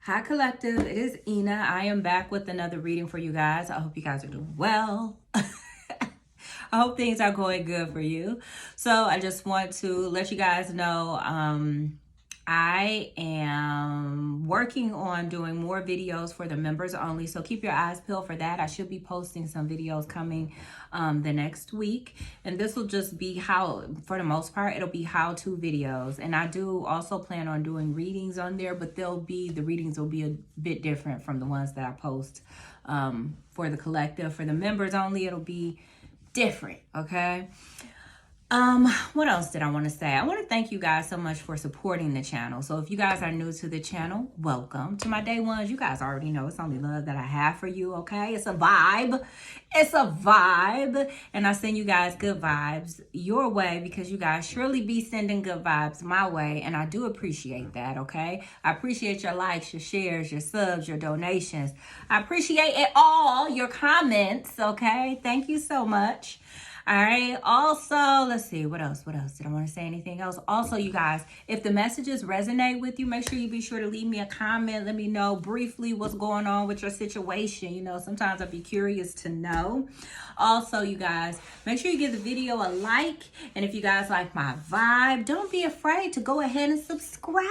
Hi Collective, it is Ina. I am back with another reading for you guys. I hope you guys are doing well. I hope things are going good for you. So I just want to let you guys know I am working on doing more videos for the members only. So keep your eyes peeled for that. I should be posting some videos coming the next week. And this will just be for the most part, it'll be how-to videos. And I do also plan on doing readings on there, but the readings will be a bit different from the ones that I post for the collective. For the members only, it'll be different, okay? What else did I want to say? I want to thank you guys so much for supporting the channel. So if you guys are new to the channel, welcome. To my day ones, you guys already know it's only love that I have for you, okay? It's a vibe. It's a vibe. And I send you guys good vibes your way because you guys surely be sending good vibes my way. And I do appreciate that, okay? I appreciate your likes, your shares, your subs, your donations. I appreciate it all, your comments, okay? Thank you so much. All right. Also, let's see. What else? Did I want to say anything else? Also, you guys, if the messages resonate with you, make sure you be sure to leave me a comment. Let me know briefly what's going on with your situation. You know, sometimes I'd be curious to know. Also, you guys, make sure you give the video a like. And if you guys like my vibe, don't be afraid to go ahead and subscribe.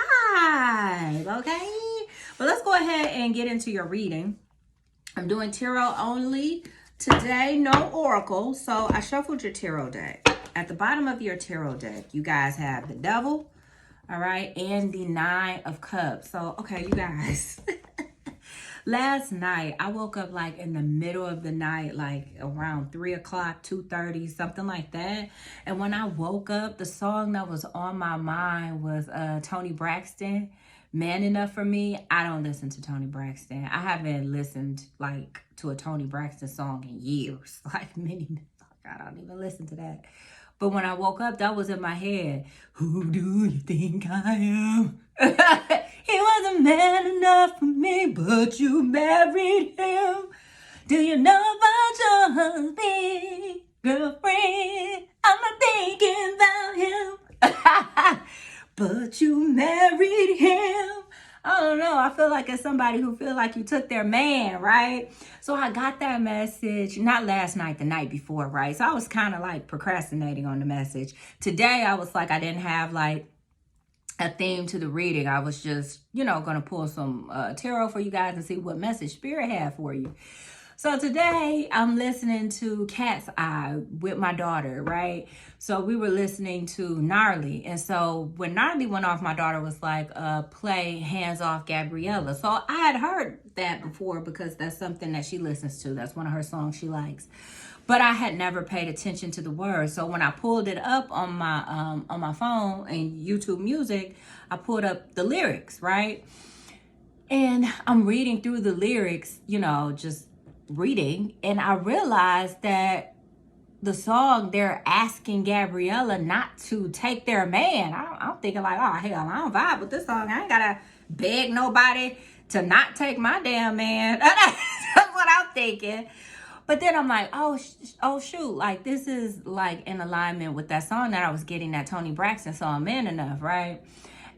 Okay. But let's go ahead and get into your reading. I'm doing tarot only. Today, no oracle, so I shuffled your tarot deck. At the bottom of your tarot deck, you guys have the Devil, all right, and the Nine of Cups. So, okay, you guys, last night, I woke up like in the middle of the night, like around 3 o'clock, 2:30, something like that. And when I woke up, the song that was on my mind was Toni Braxton, Man Enough for Me. I don't listen to Toni Braxton. I haven't listened like to a Toni Braxton song in years, like I don't even listen to that. But when I woke up, that was in my head. Who do you think I am? He wasn't man enough for me, but you married him. Do you know about your husband, girlfriend? I'm not thinking about him. But you married him. I don't know. I feel like it's somebody who feel like you took their man, right? So I got that message, not last night, the night before, right? So I was kind of like procrastinating on the message. Today, I was like, I didn't have like a theme to the reading. I was just, going to pull some tarot for you guys and see what message Spirit had for you. So today I'm listening to Cat's Eye with my daughter, right? So we were listening to Gnarly. And so when Gnarly went off, my daughter was like, play Hands Off Gabriella. So I had heard that before because that's something that she listens to. That's one of her songs she likes. But I had never paid attention to the words. So when I pulled it up on my phone and YouTube Music, I pulled up the lyrics, right? And I'm reading through the lyrics, just reading, and I realized that the song, they're asking Gabriella not to take their man. I'm thinking like, oh hell, I don't vibe with this song. I ain't gotta beg nobody to not take my damn man. That's what I'm thinking. But then I'm like, oh shoot, like this is like in alignment with that song that I was getting, that Toni Braxton song, Man Enough, right?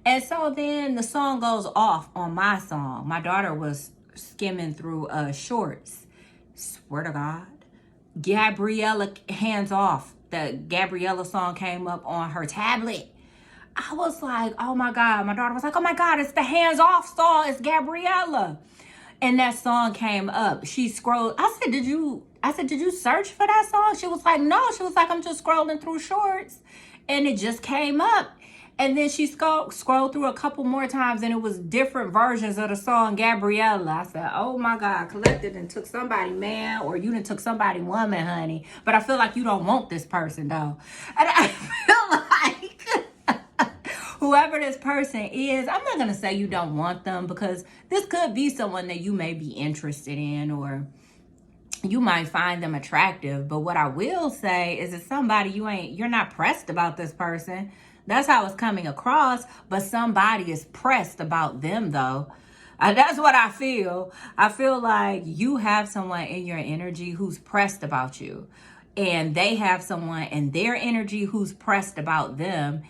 And so then the song goes off on my song. My daughter was skimming through shorts. Swear to God, Gabriella Hands Off. The Gabriella song came up on her tablet. I was like, oh my God. My daughter was like, oh my God, it's the Hands Off song. It's Gabriella. And that song came up. She scrolled. I said, did you search for that song? She was like, no. She was like, I'm just scrolling through shorts. And it just came up. And then she scrolled through a couple more times, and it was different versions of the song Gabriella. I said, oh my God, Collected and took somebody man, or you done took somebody woman, honey. But I feel like you don't want this person, though. And I feel like whoever this person is, I'm not going to say you don't want them, because this could be someone that you may be interested in, or you might find them attractive. But what I will say is it's somebody you're not pressed about this person. That's how it's coming across, but somebody is pressed about them, though. That's what I feel. I feel like you have someone in your energy who's pressed about you, and they have someone in their energy who's pressed about them.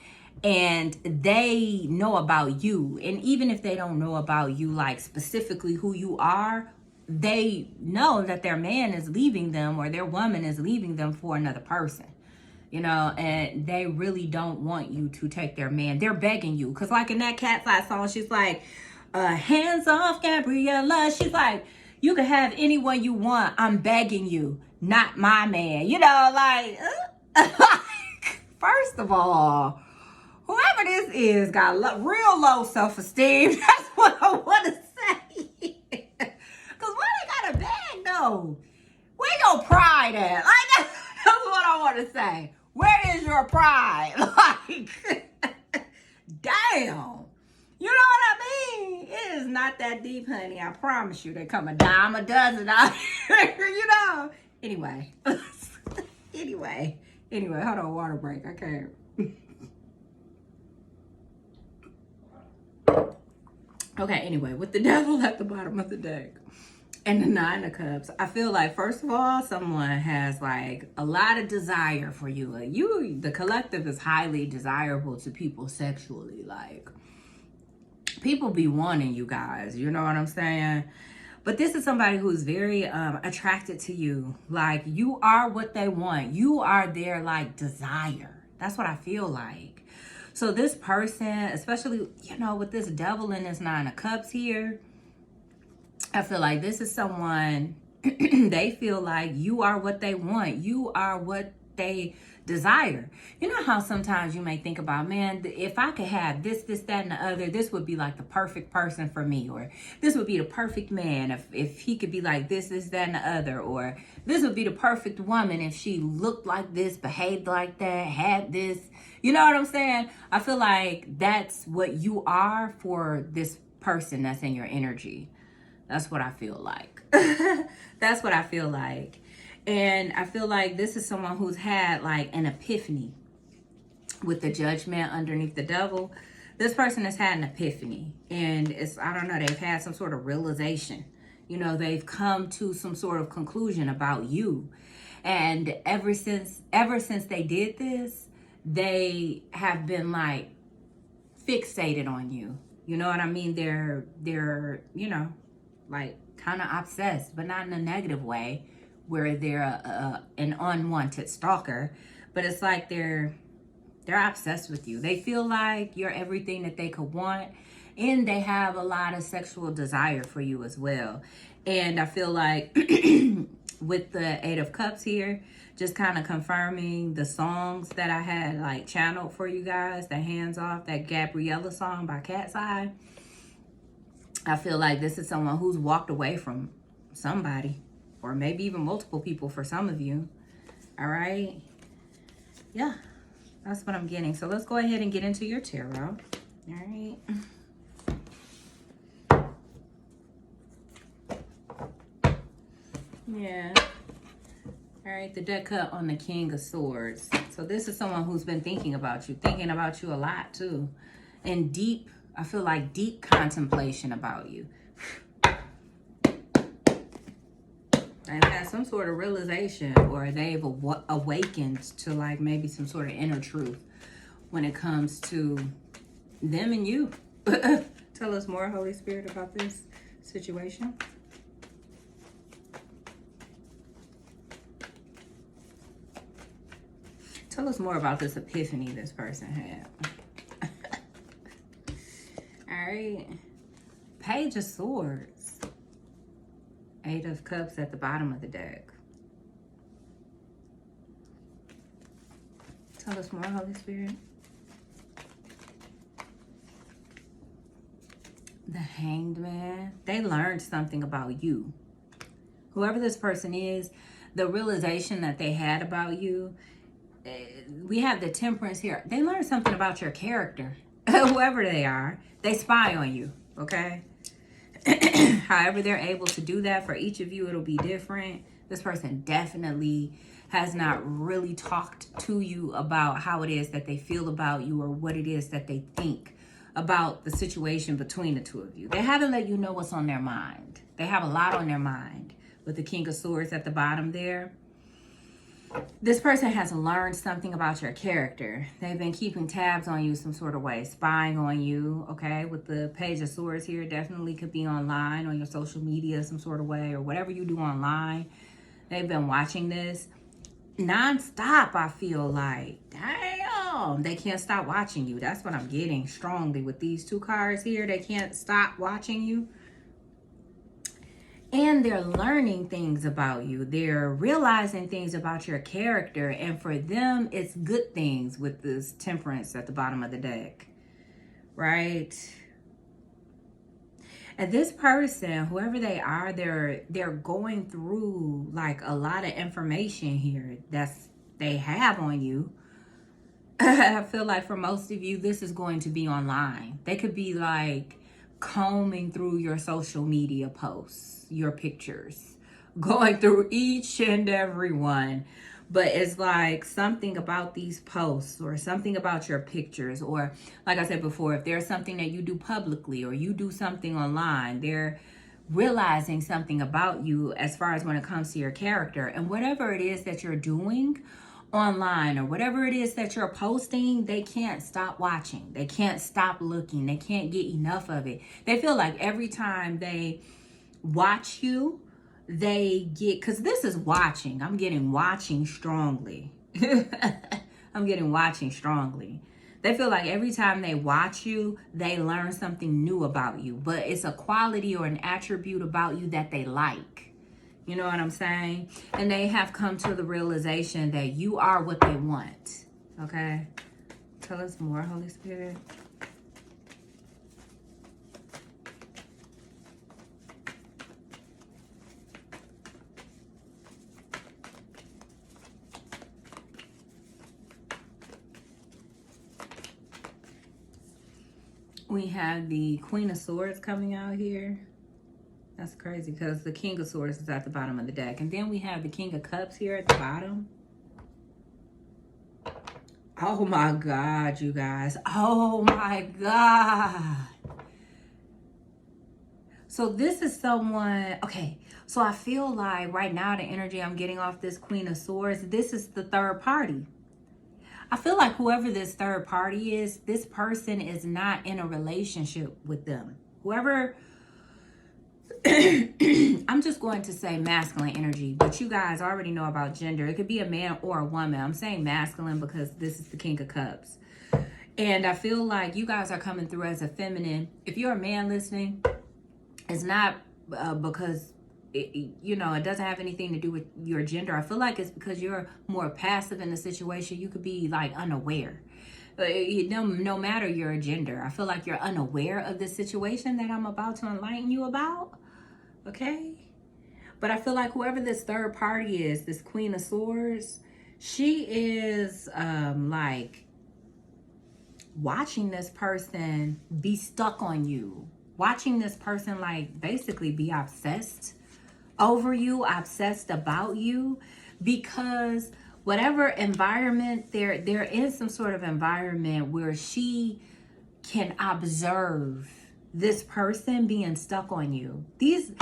and they know about you. And even if they don't know about you, like specifically who you are, they know that their man is leaving them or their woman is leaving them for another person, you know, and they really don't want you to take their man. They're begging you. Because like in that Cat's Eye song, she's like, hands off, Gabriella. She's like, you can have anyone you want. I'm begging you, not my man. You know, like, first of all, whoever this is got real low self-esteem. That's what I want to say. Because why they got a bag, though? Where your pride at? Like, that's what I want to say. Where is your pride? Like, damn. You know what I mean? It is not that deep, honey. I promise you. They come a dime a dozen out here, you know. Anyway. Anyway, hold on, water break. I can't. Okay, anyway, with the devil at the bottom of the deck and the Nine of Cups, I feel like, first of all, someone has like a lot of desire for you. Like the collective is highly desirable to people sexually. Like, people be wanting you guys, you know what I'm saying? But this is somebody who's very attracted to you. Like, you are what they want. You are their like desire. That's what I feel like. So this person, especially, you know, with this devil and this Nine of Cups here, I feel like this is someone, they feel like you are what they want. You are what they desire. You know how sometimes you may think about, man, if I could have this, that, and the other, this would be like the perfect person for me. Or this would be the perfect man if he could be like this, that, and the other. Or this would be the perfect woman if she looked like this, behaved like that, had this. You know what I'm saying? I feel like that's what you are for this person that's in your energy. That's what I feel like. That's what I feel like. And I feel like this is someone who's had like an epiphany with the Judgment underneath the devil. This person has had an epiphany, and it's, I don't know, they've had some sort of realization. You know, they've come to some sort of conclusion about you. And ever since they did this, they have been like fixated on you. You know what I mean? They're you know, like kind of obsessed, but not in a negative way where they're an unwanted stalker, but it's like they're obsessed with you. They feel like you're everything that they could want, and they have a lot of sexual desire for you as well. And I feel like with the Eight of Cups here, just kind of confirming the songs that I had like channeled for you guys, the Hands Off, that Gabriella song by Cat's Eye. I feel like this is someone who's walked away from somebody, or maybe even multiple people for some of you. All right. Yeah, that's what I'm getting. So let's go ahead and get into your tarot. All right. Yeah. All right, the deck cut on the King of Swords. So this is someone who's been thinking about you a lot too. And deep, I feel like deep contemplation about you. They've had some sort of realization, or they've awakened to like maybe some sort of inner truth when it comes to them and you. Tell us more, Holy Spirit, about this situation. Tell us more about this epiphany this person had. All right. Page of Swords. Eight of Cups at the bottom of the deck. Tell us more, Holy Spirit. The Hanged Man. They learned something about you. Whoever this person is, the realization that they had about you, we have the Temperance here. They learned something about your character. Whoever they are, they spy on you, okay? However they're able to do that, for each of you, it'll be different. This person definitely has not really talked to you about how it is that they feel about you, or what it is that they think about the situation between the two of you. They haven't let you know what's on their mind. They have a lot on their mind with the King of Swords at the bottom there. This person has learned something about your character. They've been keeping tabs on you some sort of way, spying on you, okay? With the Page of Swords here, definitely could be online, on your social media some sort of way, or whatever you do online. They've been watching this non-stop, I feel like. Damn, they can't stop watching you. That's what I'm getting strongly with these two cards here. They can't stop watching you. And they're learning things about you. They're realizing things about your character. And for them, it's good things with this Temperance at the bottom of the deck. Right? And this person, whoever they are, they're going through like a lot of information here they have on you. I feel like for most of you, this is going to be online. They could be like combing through your social media posts, your pictures, going through each and every one. But it's like something about these posts or something about your pictures, or like I said before, if there's something that you do publicly or you do something online, they're realizing something about you as far as when it comes to your character. And whatever it is that you're doing online or whatever it is that you're posting, they can't stop watching. They can't stop looking. They can't get enough of it. They feel like every time they watch you, they get, because this is watching. I'm getting watching strongly. I'm getting watching strongly. They feel like every time they watch you, they learn something new about you. But it's a quality or an attribute about you that they like. You know what I'm saying? And they have come to the realization that you are what they want. Okay? Tell us more, Holy Spirit. We have the Queen of Swords coming out here. That's crazy because the King of Swords is at the bottom of the deck. And then we have the King of Cups here at the bottom. Oh my God, you guys. Oh my God. So this is someone, okay. So I feel like right now the energy I'm getting off this Queen of Swords, this is the third party. I feel like whoever this third party is, this person is not in a relationship with them. Whoever, I'm just going to say masculine energy, but you guys already know about gender. It could be a man or a woman. I'm saying masculine because this is the King of Cups. And I feel like you guys are coming through as a feminine. If you're a man listening, it's not because, it doesn't have anything to do with your gender. I feel like it's because you're more passive in the situation. You could be like unaware. No matter your gender, I feel like you're unaware of the situation that I'm about to enlighten you about. Okay? But I feel like whoever this third party is, this Queen of Swords, she is like watching this person be stuck on you. Watching this person like basically be obsessed over you, obsessed about you, because whatever environment they're in, some sort of environment where she can observe this person being stuck on you. These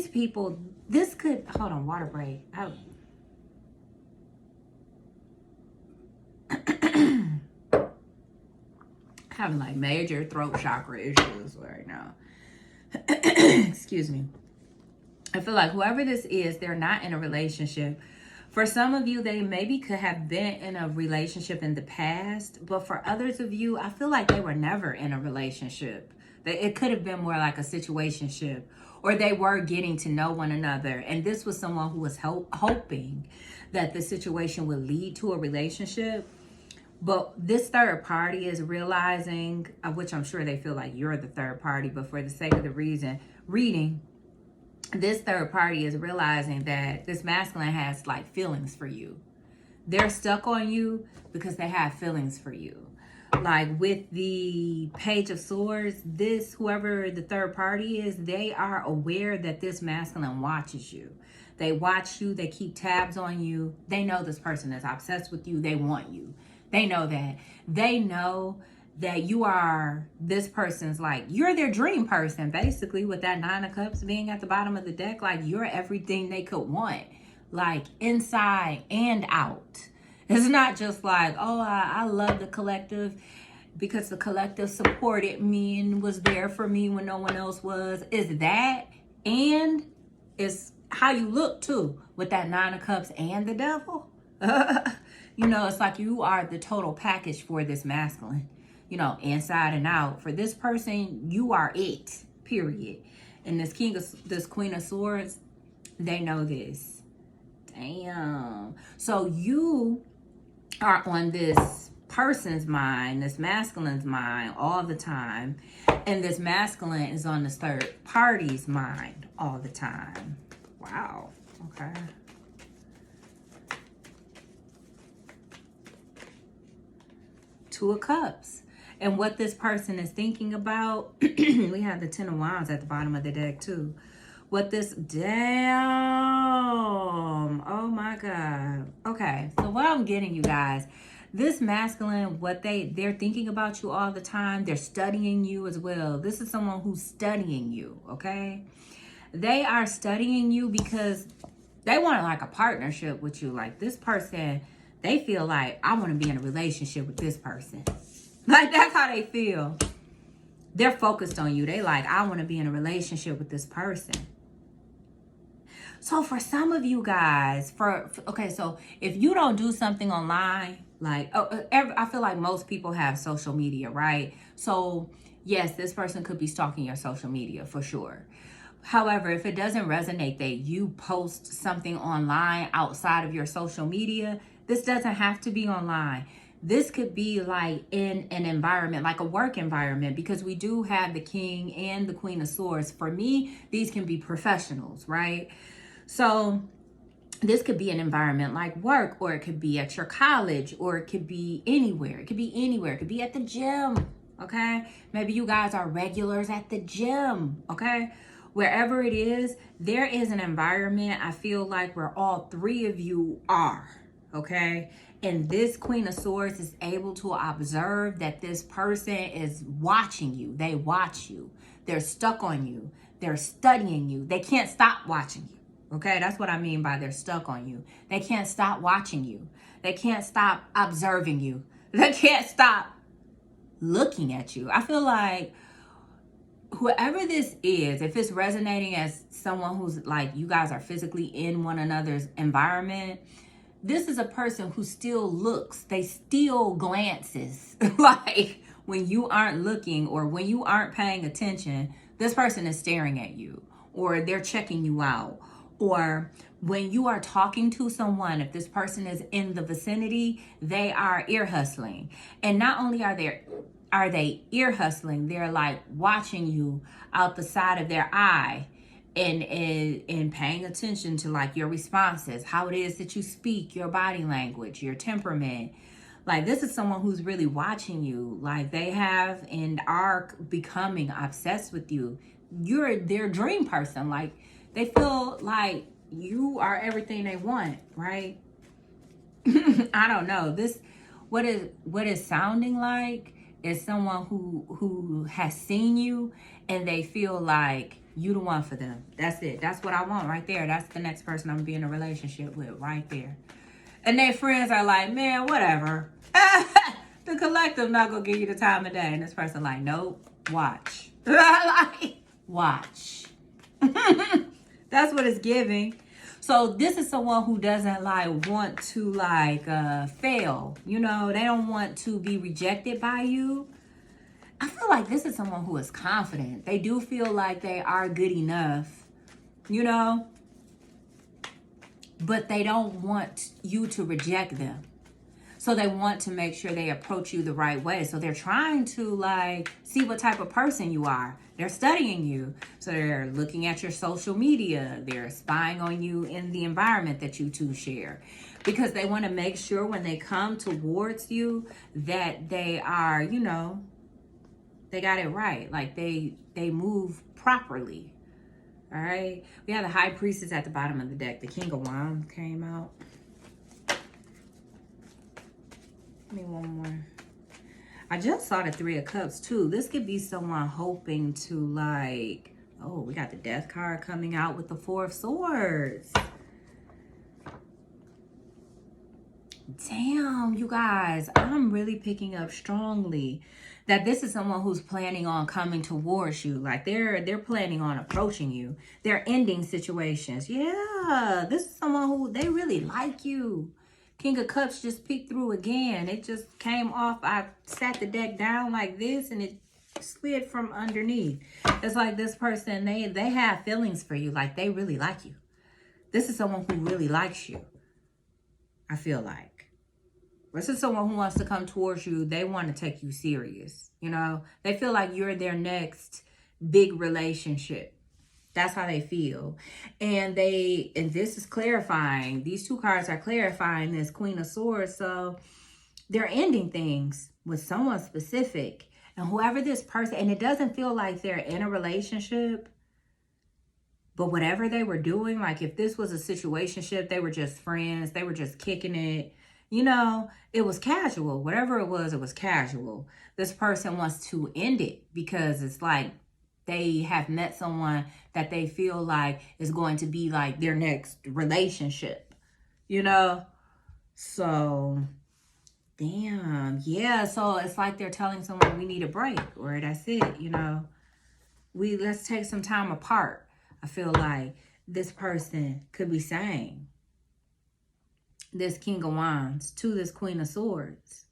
people, this could, hold on, water break. Having like major throat chakra issues right now. Excuse me. I feel like whoever this is, they're not in a relationship. For some of you, they maybe could have been in a relationship in the past, but for others of you, I feel like they were never in a relationship. It could have been more like a situationship, or they were getting to know one another. And this was someone who was hoping that the situation would lead to a relationship. But this third party is realizing, which I'm sure they feel like you're the third party, but for the sake of the reading, this third party is realizing that this masculine has like feelings for you. They're stuck on you because they have feelings for you. Like with the Page of Swords, whoever the third party is, they are aware that this masculine watches you. They watch you. They keep tabs on you. They know this person is obsessed with you. They want you. They know that. They know that you are this person's, like, you're their dream person, basically, with that Nine of Cups being at the bottom of the deck. Like, you're everything they could want. like inside and out. It's not just like, oh, I love the collective because the collective supported me and was there for me when no one else was. Is that, and it's how you look too with that 9 of Cups and the Devil. You know, it's like you are the total package for this masculine, you know, inside and out. For this person, you are it, period. And this Queen of Swords, they know this. Damn. So you are on this person's mind, this masculine's mind all the time. And this masculine is on this third party's mind all the time. Wow. Okay. Two of Cups. And what this person is thinking about, we have the 10 of Wands at the bottom of the deck too. What this, damn, oh my God. Okay, so what I'm getting, you guys, this masculine, what they're thinking about you all the time, they're studying you as well. This is someone who's studying you, okay? They are studying you because they want like a partnership with you. Like this person, they feel like, I want to be in a relationship with this person. Like that's how they feel. They're focused on you. They like, I want to be in a relationship with this person. So for some of you guys, okay, so if you don't do something online, like, I feel like most people have social media, right? So yes, this person could be stalking your social media for sure. However, if it doesn't resonate that you post something online outside of your social media, this doesn't have to be online. This could be like in an environment, like a work environment, because we do have the King and the Queen of Swords. For me, these can be professionals, right? So this could be an environment like work, or it could be at your college, or it could be anywhere. It could be anywhere. It could be at the gym, okay? Maybe you guys are regulars at the gym, okay? Wherever it is, there is an environment, I feel like, where all three of you are, okay? And this Queen of Swords is able to observe that this person is watching you. They watch you. They're stuck on you. They're studying you. They can't stop watching you. Okay, that's what I mean by they're stuck on you. They can't stop watching you. They can't stop observing you. They can't stop looking at you. I feel like whoever this is, if it's resonating as someone who's like, you guys are physically in one another's environment, this is a person who still looks, they still glances. Like when you aren't looking or when you aren't paying attention, this person is staring at you, or they're checking you out. Or when you are talking to someone, if this person is in the vicinity, they are ear hustling. And not only are they ear hustling, they're like watching you out the side of their eye and paying attention to like your responses, how it is that you speak, your body language, your temperament. Like this is someone who's really watching you. Like they have and are becoming obsessed with you. You're their dream person. Like they feel like you are everything they want, right? I don't know. This, what is sounding like is someone who has seen you and they feel like you the one for them. That's it. That's what I want right there. That's the next person I'm gonna be in a relationship with right there. And their friends are like, man, whatever. The collective not gonna give you the time of day. And this person like, nope, watch. Like, watch. That's what it's giving. So this is someone who doesn't like want to like fail. You know, they don't want to be rejected by you. I feel like this is someone who is confident. They do feel like they are good enough, you know, but they don't want you to reject them. So they want to make sure they approach you the right way. So they're trying to like see what type of person you are. They're studying you. So they're looking at your social media. They're spying on you in the environment that you two share. Because they want to make sure when they come towards you that they are, you know, they got it right. Like they move properly. All right. We have the High Priestess at the bottom of the deck. The King of Wands came out. Give me one more. I just saw the Three of Cups too. This could be someone hoping to like, oh, we got the Death card coming out with the Four of Swords. Damn, you guys, I'm really picking up strongly that this is someone who's planning on coming towards you. Like they're planning on approaching you. They're ending situations. Yeah, this is someone who they really like you. King of Cups just peeked through again. It just came off. I sat the deck down like this and it slid from underneath. It's like this person, they have feelings for you. Like they really like you. This is someone who really likes you, I feel like. This is someone who wants to come towards you. They want to take you serious. You know, they feel like you're their next big relationship. That's how they feel. And this is clarifying. These two cards are clarifying this Queen of Swords. So they're ending things with someone specific. And whoever this person, and it doesn't feel like they're in a relationship, but whatever they were doing, like if this was a situationship, they were just friends, they were just kicking it. You know, it was casual. Whatever it was casual. This person wants to end it because it's like they have met someone that they feel like is going to be like their next relationship, you know? So, damn. Yeah, so it's like they're telling someone we need a break or that's it, you know? Let's take some time apart. I feel like this person could be saying. This King of Wands to this Queen of Swords.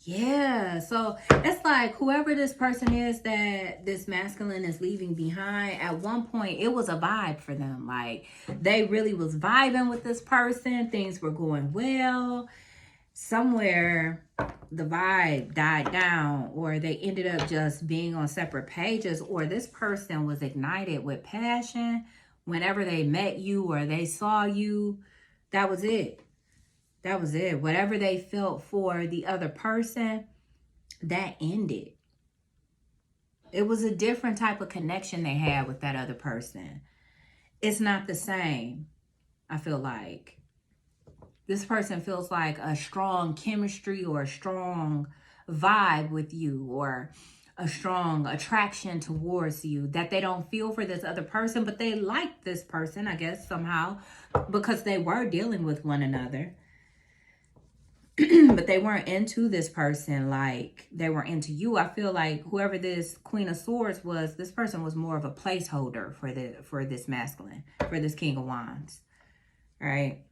Yeah, so it's like whoever this person is that this masculine is leaving behind, at one point it was a vibe for them. Like they really was vibing with this person. Things were going well. Somewhere the vibe died down or they ended up just being on separate pages, or this person was ignited with passion. Whenever they met you or they saw you, that was it. That was it. Whatever they felt for the other person, that ended. It was a different type of connection they had with that other person. It's not the same, I feel like. This person feels like a strong chemistry or a strong vibe with you or a strong attraction towards you that they don't feel for this other person, but they like this person, I guess, somehow, because they were dealing with one another. But they weren't into this person like they were into you. I feel like whoever this Queen of Swords was, this person was more of a placeholder for this masculine, for this King of Wands. All right.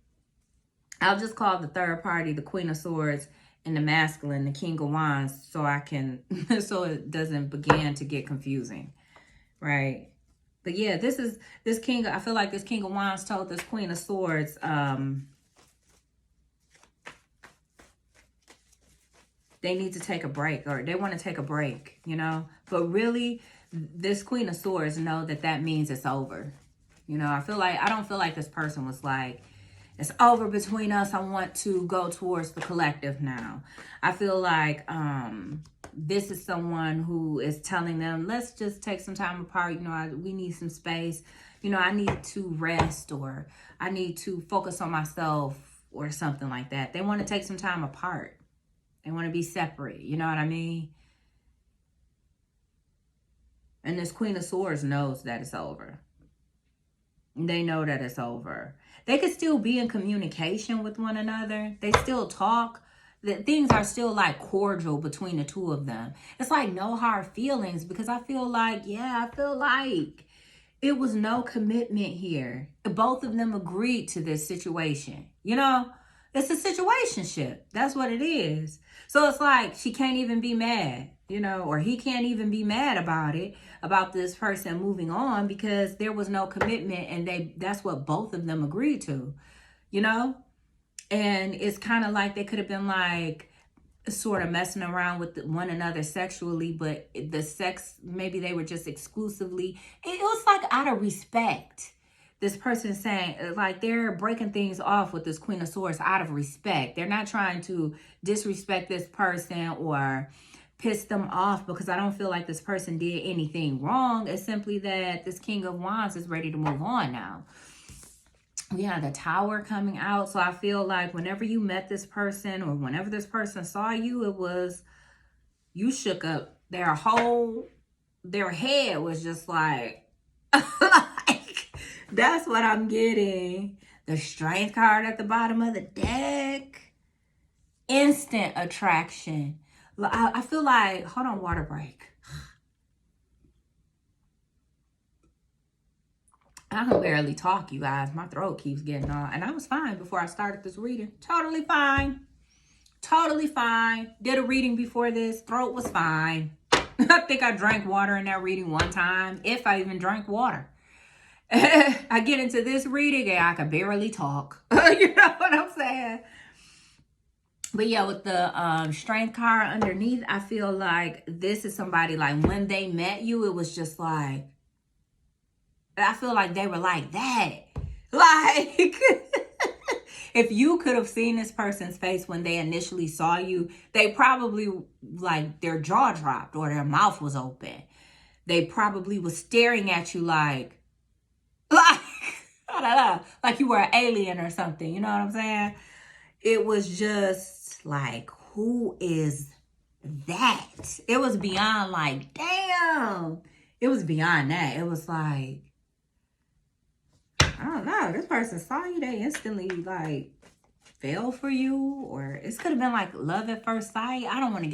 I'll just call the third party the Queen of Swords and the masculine, the King of Wands, so I can, so it doesn't begin to get confusing, right? But yeah, this King, I feel like this King of Wands told this Queen of Swords, they need to take a break, or they want to take a break, you know? But really, this Queen of Swords know that means it's over. You know, I don't feel like this person was like, it's over between us. I want to go towards the collective now. I feel like this is someone who is telling them, let's just take some time apart. You know, we need some space. You know, I need to rest, or I need to focus on myself or something like that. They want to take some time apart. They want to be separate. You know what I mean? And this Queen of Swords knows that it's over. They know that it's over. They could still be in communication with one another. They still talk. Things are still like cordial between the two of them. It's like no hard feelings, because I feel like it was no commitment here. Both of them agreed to this situation. You know, it's a situationship. That's what it is. So it's like she can't even be mad, you know, or he can't even be mad about it, about this person moving on, because there was no commitment, and that's what both of them agreed to, you know? And it's kind of like they could have been like sort of messing around with one another sexually, but the sex, maybe they were just exclusively, it was like out of respect. This person saying, like, they're breaking things off with this Queen of Swords out of respect. They're not trying to disrespect this person or piss them off, because I don't feel like this person did anything wrong. It's simply that this King of Wands is ready to move on now. We have the Tower coming out. So I feel like whenever you met this person, or whenever this person saw you, it was, you shook up their head was just like, that's what I'm getting. The Strength card at the bottom of the deck. Instant attraction. I feel like, hold on, water break. I can barely talk, you guys. My throat keeps getting on. And I was fine before I started this reading. Totally fine. Totally fine. Did a reading before this. Throat was fine. I think I drank water in that reading one time. If I even drank water. I get into this reading and I can barely talk. You know what I'm saying? But yeah, with the Strength card underneath, I feel like this is somebody, like, when they met you, it was just like, I feel like they were like that. Like, if you could have seen this person's face when they initially saw you, they probably, like, their jaw dropped or their mouth was open. They probably was staring at you like, I don't know, like you were an alien or something. You know what I'm saying? It was just like, who is that? It was beyond like, damn. It was beyond that. It was like, I don't know. This person saw you, they instantly like fell for you, or it could have been like love at first sight. I don't want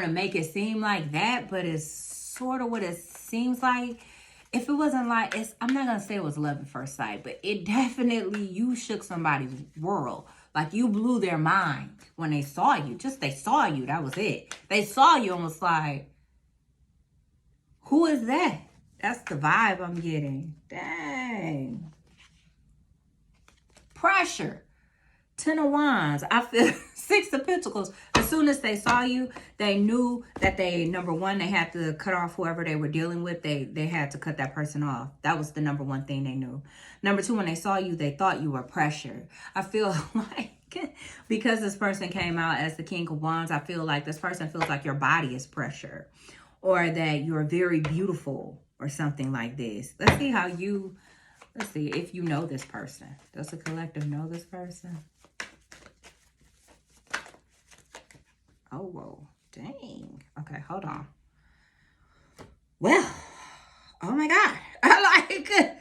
to make it seem like that, but it's sort of what it seems like. If it wasn't like, I'm not going to say it was love at first sight, but it definitely, you shook somebody's world. Like, you blew their mind when they saw you. Just they saw you, that was it. They saw you and was like, who is that? That's the vibe I'm getting. Dang. Pressure. 10 of Wands. I feel 6 of Pentacles. As soon as they saw you, they knew that they, number one, they had to cut off whoever they were dealing with. They had to cut that person off. That was the number one thing they knew. Number two, when they saw you, they thought you were pressure. I feel like, because this person came out as the King of Wands, I feel like this person feels like your body is pressure, or that you're very beautiful or something like this. Let's see if you know this person. Does the collective know this person? Oh, whoa. Dang. Okay, hold on. Well, oh my God. I like it.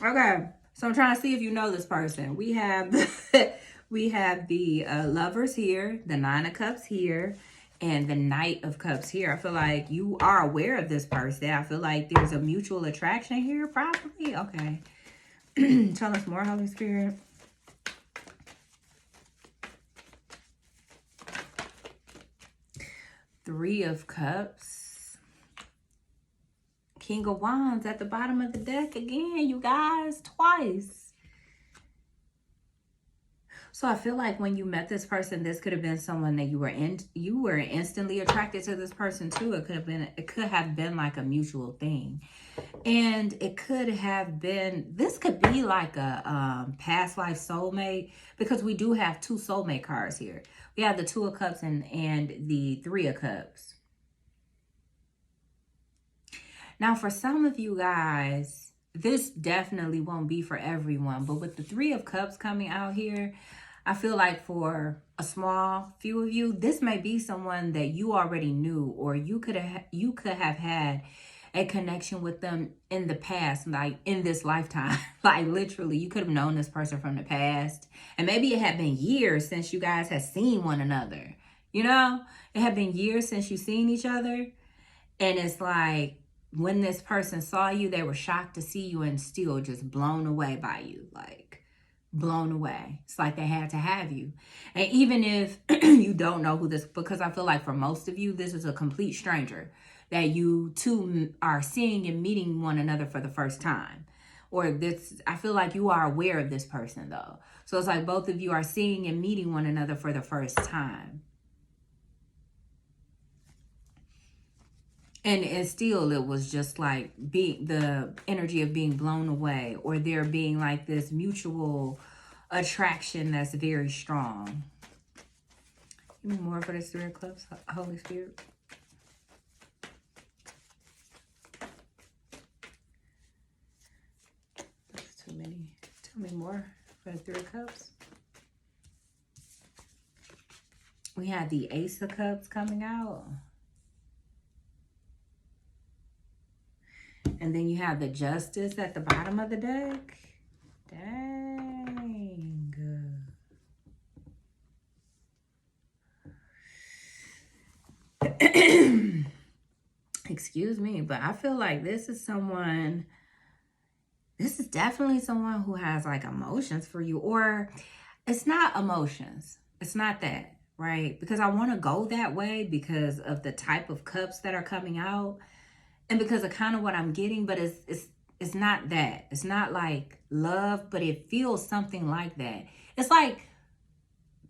Okay, so I'm trying to see if you know this person. We have the Lovers here, the 9 of Cups here, and the Knight of Cups here. I feel like you are aware of this person. I feel like there's a mutual attraction here, probably. Okay. Tell us more, Holy Spirit. Three of Cups. King of Wands at the bottom of the deck again, you guys, twice. So I feel like when you met this person, this could have been someone that you were instantly attracted to this person too. It could have been like a mutual thing. And it could have been, this could be like a past life soulmate, because we do have 2 soulmate cards here. We have the 2 of Cups and the 3 of Cups. Now, for some of you guys, this definitely won't be for everyone. But with the 3 of Cups coming out here, I feel like for a small few of you, this may be someone that you already knew, or you could have had a connection with them in the past, like in this lifetime. Like literally, you could have known this person from the past. And maybe it had been years since you guys had seen one another. You know, it had been years since you've seen each other. And it's like, when this person saw you, they were shocked to see you and still just blown away by you. Like, blown away. It's like they had to have you. And even if you don't know who this, because I feel like for most of you, this is a complete stranger that you two are seeing and meeting one another for the first time. Or this, I feel like you are aware of this person though. So it's like both of you are seeing and meeting one another for the first time. And still, it was just like the energy of being blown away, or there being like this mutual attraction that's very strong. Give me more for this 3 of Cups, Holy Spirit. That's too many. Tell me more for the 3 of Cups. We had the Ace of Cups coming out. And then you have the Justice at the bottom of the deck. Dang. Excuse me, but I feel like this is definitely someone who has like emotions for you, or it's not emotions. It's not that, right? Because I want to go that way because of the type of cups that are coming out and because of kind of what I'm getting, but it's not that. It's not like love, but it feels something like that. It's like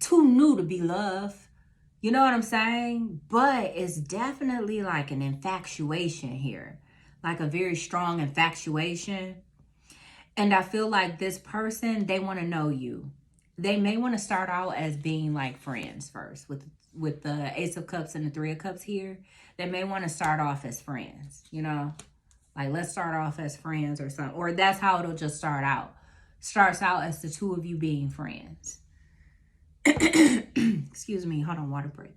too new to be love. You know what I'm saying? But it's definitely like an infatuation here, like a very strong infatuation. And I feel like this person, they want to know you. They may want to start out as being like friends first with the Ace of Cups and the Three of Cups here. They may want to start off as friends, you know? Like, let's start off as friends or something. Or that's how it'll just start out. Starts out as the two of you being friends. Excuse me. Hold on. Water break.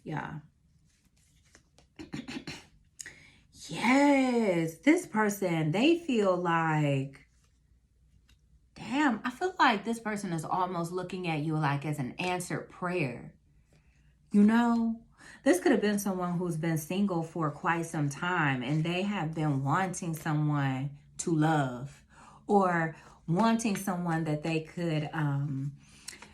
Yeah. Yes. This person, they feel like, damn, I feel like this person is almost looking at you like as an answered prayer. You know, this could have been someone who's been single for quite some time and they have been wanting someone to love or wanting someone that they could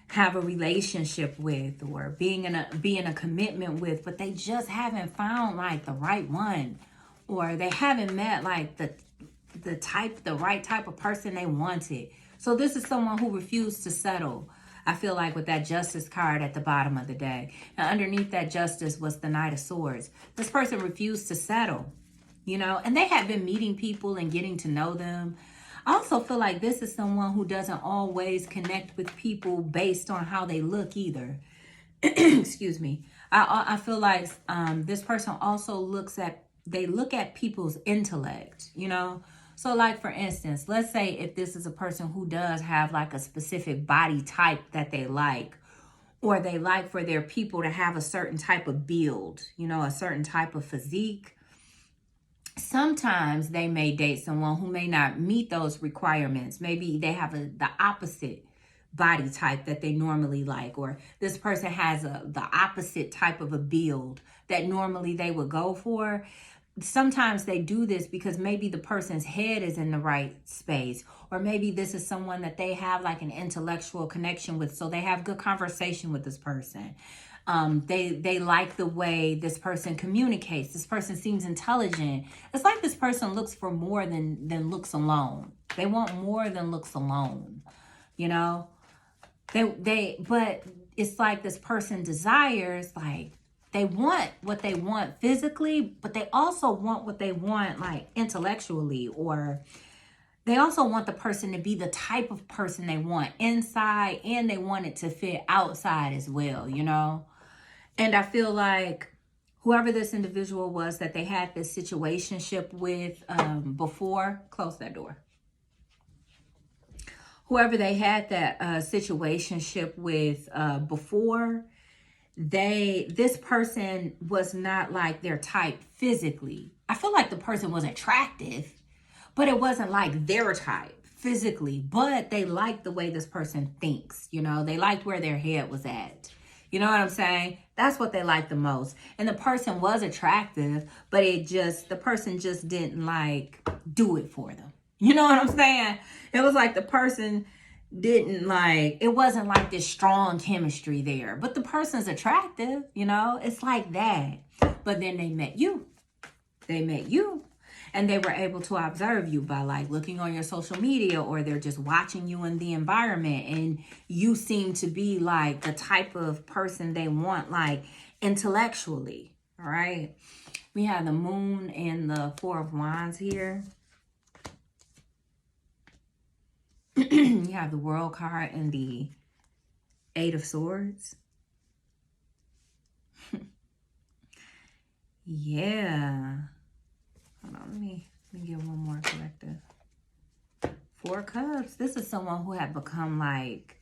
have a relationship with or be in a commitment with, but they just haven't found like the right one, or they haven't met like the right type of person they wanted. So this is someone who refused to settle. I feel like with that Justice card at the bottom of the deck. And underneath that Justice was the Knight of Swords. This person refused to settle, you know, and they had been meeting people and getting to know them. I also feel like this is someone who doesn't always connect with people based on how they look either. Excuse me. I feel like this person also look at people's intellect, you know. So like, for instance, let's say if this is a person who does have like a specific body type that they like, or they like for their people to have a certain type of build, you know, a certain type of physique. Sometimes they may date someone who may not meet those requirements. Maybe they have the opposite body type that they normally like, or this person has the opposite type of a build that normally they would go for. Sometimes they do this because maybe the person's head is in the right space, or maybe this is someone that they have like an intellectual connection with, so they have good conversation with this person. They like the way this person communicates. This person seems intelligent. It's like this person looks for more than looks alone. They want more than looks alone, you know. But it's like this person desires, like, they want what they want physically, but they also want what they want like intellectually, or they also want the person to be the type of person they want inside, and they want it to fit outside as well, you know? And I feel like whoever this individual was that they had this situationship with before, close that door. Whoever they had that situationship with before, this person was not like their type physically. I feel like the person was attractive, but it wasn't like their type physically, but they liked the way this person thinks, you know, they liked where their head was at. You know what I'm saying? That's what they liked the most. And the person was attractive, but the person just didn't like do it for them. You know what I'm saying? It was like the person didn't like, it wasn't like this strong chemistry there, but the person's attractive, you know, it's like that. But then they met you, and they were able to observe you by like looking on your social media, or they're just watching you in the environment, and you seem to be like the type of person they want, like intellectually. All right, we have the Moon and the Four of Wands here. You have the World card and the Eight of Swords. Yeah. Hold on, let me get one more collective. Four Cups. This is someone who had become like,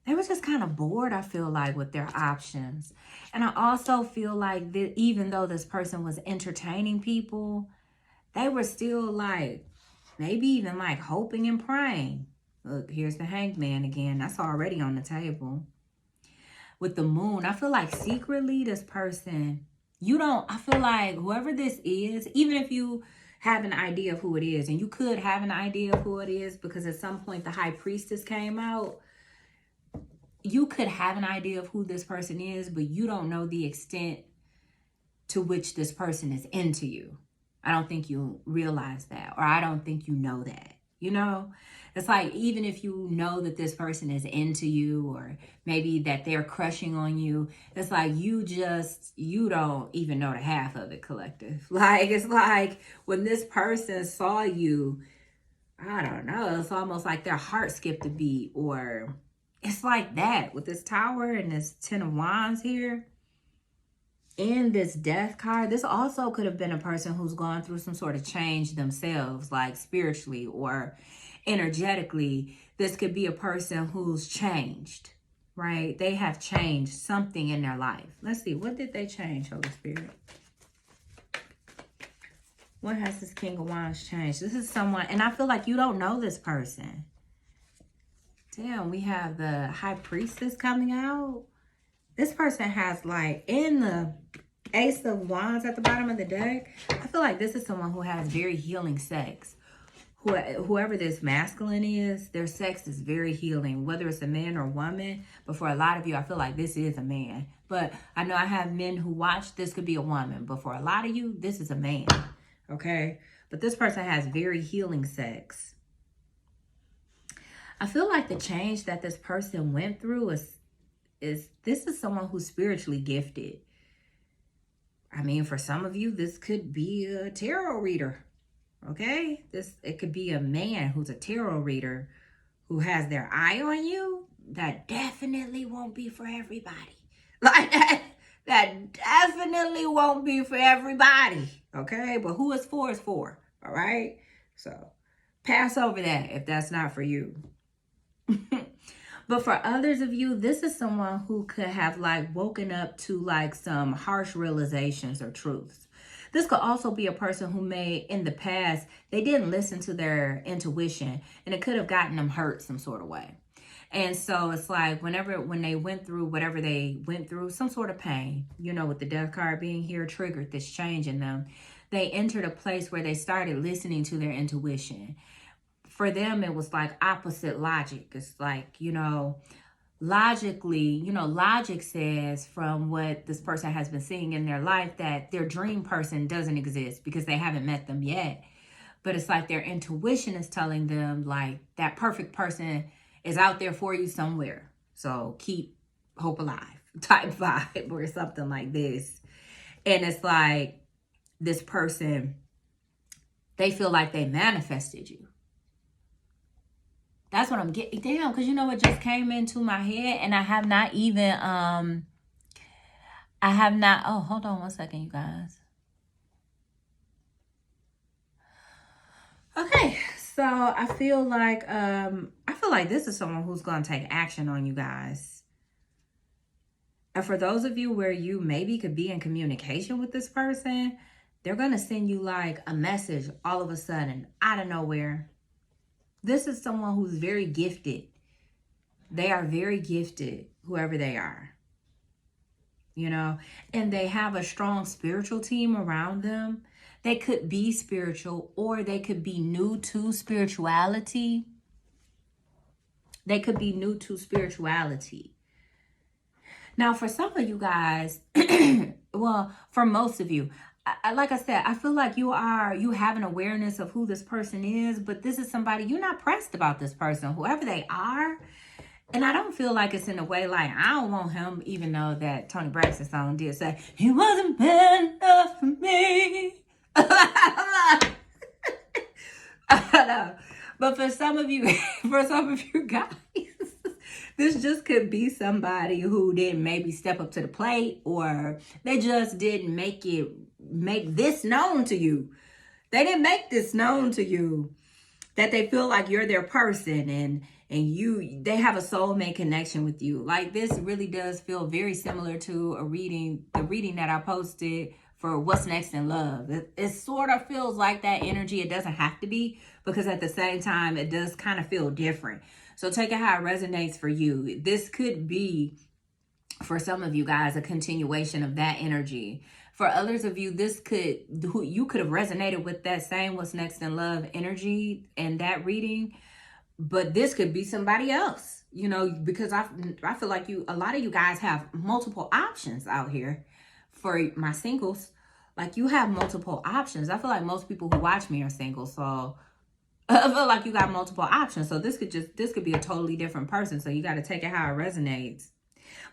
they were just kind of bored, I feel like, with their options. And I also feel like that even though this person was entertaining people, they were still like maybe even like hoping and praying. Look, here's the Hanged Man again. That's already on the table. With the Moon, I feel like secretly this person, I feel like whoever this is, even if you have an idea of who it is, and you could have an idea of who it is because at some point the High Priestess came out, you could have an idea of who this person is, but you don't know the extent to which this person is into you. I don't think you realize that, or I don't think you know that. You know, it's like, even if you know that this person is into you, or maybe that they're crushing on you, it's like you don't even know the half of it, collective. Like, it's like when this person saw you, I don't know, it's almost like their heart skipped a beat, or it's like that with this Tower and this Ten of Wands here. And this Death card, this also could have been a person who's gone through some sort of change themselves, like spiritually or energetically. This could be a person who's changed, right? They have changed something in their life. Let's see, what did they change, Holy Spirit? What has this King of Wands changed? This is someone, and I feel like you don't know this person. Damn, we have the High Priestess coming out. This person has, like, in the Ace of Wands at the bottom of the deck, I feel like this is someone who has very healing sex. Whoever this masculine is, their sex is very healing, whether it's a man or woman. But for a lot of you, I feel like this is a man. But I know I have men who watch, this could be a woman. But for a lot of you, this is a man, okay? But this person has very healing sex. I feel like the change that this person went through is this is someone who's spiritually gifted. I mean, for some of you, this could be a tarot reader, okay? It could be a man who's a tarot reader who has their eye on you. That definitely won't be for everybody. Like that definitely won't be for everybody, okay? But who it's for is for, all right? So pass over that if that's not for you. But for others of you, this is someone who could have like woken up to like some harsh realizations or truths. This could also be a person who may, in the past, they didn't listen to their intuition, and it could have gotten them hurt some sort of way. And so it's like when they went through whatever they went through, some sort of pain, you know, with the Death card being here, triggered this change in them. They entered a place where they started listening to their intuition. For them, it was like opposite logic. It's like, you know, logically, you know, logic says from what this person has been seeing in their life that their dream person doesn't exist because they haven't met them yet. But it's like their intuition is telling them like that perfect person is out there for you somewhere. So keep hope alive type vibe or something like this. And it's like this person, they feel like they manifested you. That's what I'm getting. Damn, because you know what just came into my head, and I have not even, oh, hold on one second, you guys. Okay, so I feel like this is someone who's going to take action on you guys. And for those of you where you maybe could be in communication with this person, they're going to send you like a message all of a sudden out of nowhere. This is someone who's very gifted. They are very gifted, whoever they are. You know, and they have a strong spiritual team around them. They could be spiritual, or they could be new to spirituality. They could be new to spirituality. Now, for some of you guys, well, for most of you, like I said, I feel like you have an awareness of who this person is, but this is somebody, you're not pressed about this person, whoever they are. And I don't feel like it's in a way like, I don't want him, even though that Tony Braxton song did say, he wasn't bad enough for me. I don't know. But for some of you guys, this just could be somebody who didn't maybe step up to the plate, or they just didn't make this known to you. They didn't make this known to you that they feel like you're their person, and they have a soulmate connection with you. Like, this really does feel very similar to the reading that I posted for what's next in love. It sort of feels like that energy. It doesn't have to be, because at the same time, it does kind of feel different. So take it how it resonates for you. This could be, for some of you guys, a continuation of that energy. For others of you, you could have resonated with that same what's next in love energy and that reading, but this could be somebody else, you know, because I feel like a lot of you guys have multiple options out here. For my singles, like, you have multiple options. I feel like most people who watch me are single, so I feel like you got multiple options. So this could be a totally different person. So you got to take it how it resonates.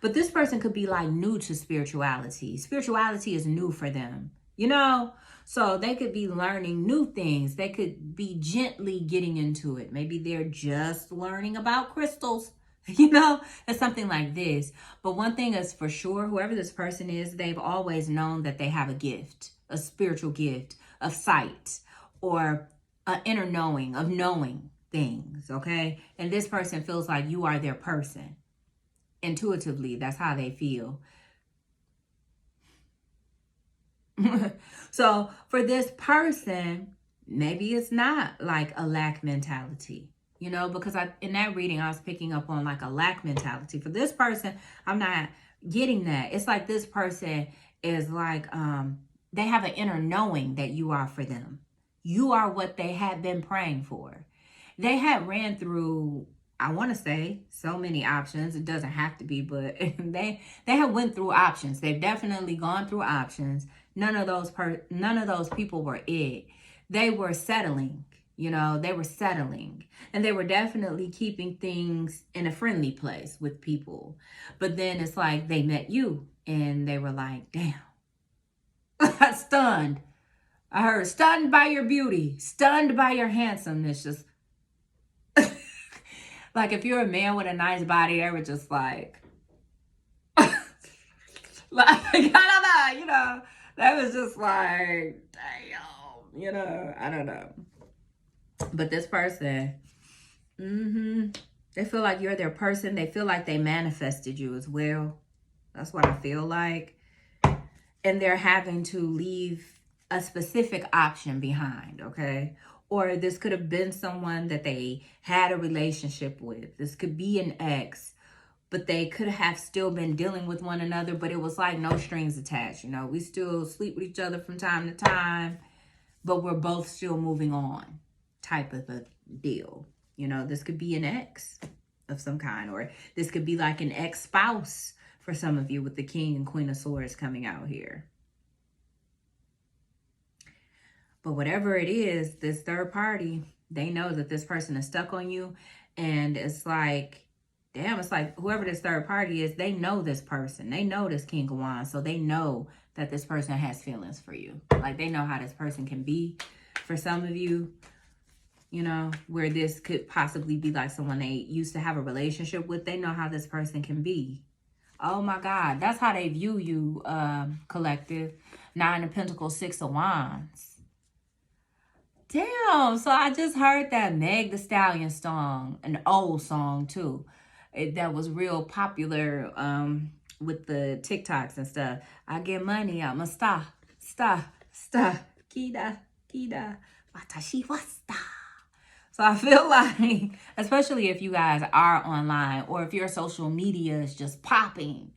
But this person could be like new to spirituality. Spirituality is new for them, you know? So they could be learning new things. They could be gently getting into it. Maybe they're just learning about crystals, you know? It's something like this. But one thing is for sure, whoever this person is, they've always known that they have a gift, a spiritual gift of sight, or an inner knowing of knowing things, okay? And this person feels like you are their person. Intuitively, that's how they feel. So for this person, maybe it's not like a lack mentality, you know, because in that reading, I was picking up on like a lack mentality. For this person, I'm not getting that. It's like this person is like, they have an inner knowing that you are for them. You are what they had been praying for. They had ran through, I want to say, so many options. It doesn't have to be, but they have went through options. They've definitely gone through options. None of those people were it. They were settling, you know, they were settling. And they were definitely keeping things in a friendly place with people. But then it's like they met you and they were like, damn, stunned. I heard stunned by your beauty, stunned by your handsomeness. Just like if you're a man with a nice body, they were just like, like, I don't know, you know, that was just like, damn, you know, I don't know. But this person, they feel like you're their person. They feel like they manifested you as well. That's what I feel like. And they're having to leave a specific option behind, okay? Or this could have been someone that they had a relationship with. This could be an ex, but they could have still been dealing with one another, but it was like no strings attached, you know? We still sleep with each other from time to time, but we're both still moving on, type of a deal. You know, this could be an ex of some kind, or this could be like an ex-spouse for some of you with the King and Queen of Swords coming out here. But whatever it is, this third party, they know that this person is stuck on you. And it's like, damn, it's like whoever this third party is, they know this person. They know this King of Wands. So they know that this person has feelings for you. Like, they know how this person can be. For some of you, you know, where this could possibly be like someone they used to have a relationship with. They know how this person can be. Oh my God. That's how they view you, collective. Nine of Pentacles, Six of Wands. Damn, so I just heard that Meg Thee Stallion song, an old song too. That was real popular with the TikToks and stuff. I get money, I'm a star, kida, watashi wa star. So I feel like, especially if you guys are online or if your social media is just popping,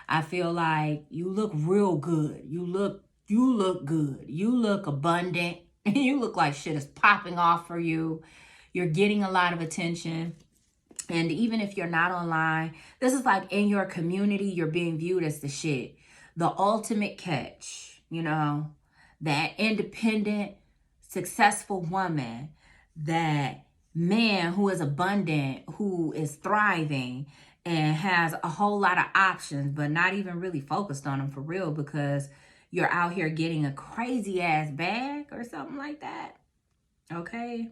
I feel like you look real good. You look good. You look abundant. You look like shit is popping off for you. You're getting a lot of attention. And even if you're not online, this is like in your community, you're being viewed as the shit. The ultimate catch, you know, that independent, successful woman, that man who is abundant, who is thriving and has a whole lot of options, but not even really focused on them for real because you're out here getting a crazy ass bag or something like that. Okay.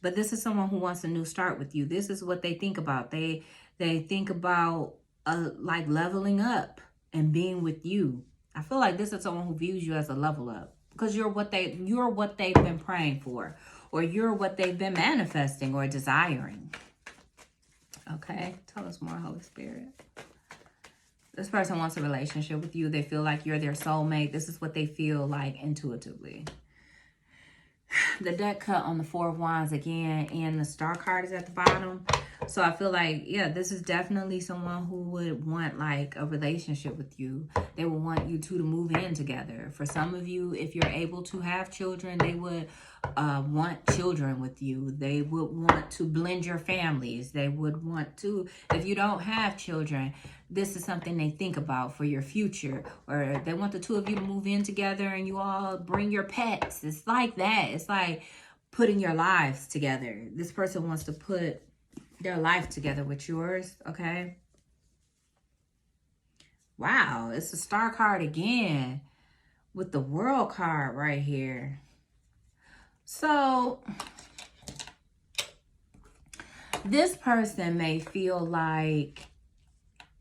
But this is someone who wants a new start with you. This is what they think about. They think about like leveling up and being with you. I feel like this is someone who views you as a level up because you're what they've been praying for, or you're what they've been manifesting or desiring. Okay. Tell us more, Holy Spirit. This person wants a relationship with you. They feel like you're their soulmate. This is what they feel like intuitively. The deck cut on the Four of Wands again, and the Star card is at the bottom. So I feel like, yeah, this is definitely someone who would want like a relationship with you. They would want you two to move in together. For some of you, if you're able to have children, they would want children with you. They would want to blend your families. They would want to, if you don't have children, this is something they think about for your future. Or they want the two of you to move in together and you all bring your pets. It's like that. It's like putting your lives together. This person wants to put their life together with yours, okay? Wow, it's a Star card again with the World card right here. So this person may feel like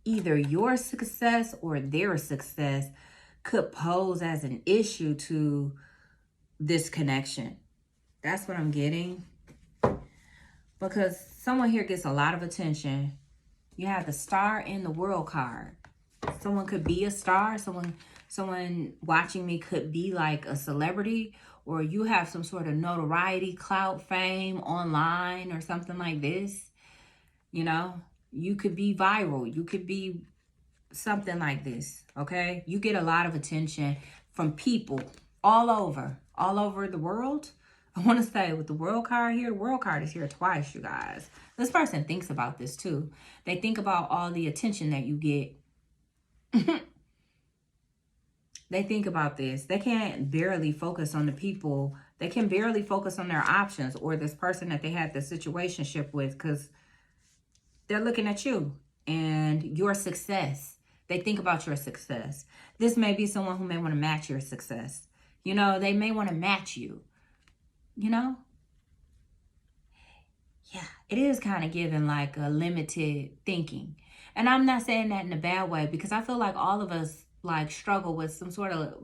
either your success or their success could pose as an issue to this connection. That's what I'm getting. Because someone here gets a lot of attention. You have the Star and the World card. Someone could be a star. Someone watching me could be like a celebrity, or you have some sort of notoriety, clout, fame online or something like this. You know, you could be viral. You could be something like this, okay? You get a lot of attention from people all over the world. I want to say with the World card here, the World card is here twice, you guys. This person thinks about this too. They think about all the attention that you get. They think about this. They can't barely focus on the people. They can barely focus on their options or this person that they had the situationship with, because they're looking at you and your success. They think about your success. This may be someone who may want to match your success. You know, they may want to match you. You know? Yeah, it is kind of giving like a limited thinking. And I'm not saying that in a bad way, because I feel like all of us like struggle with some sort of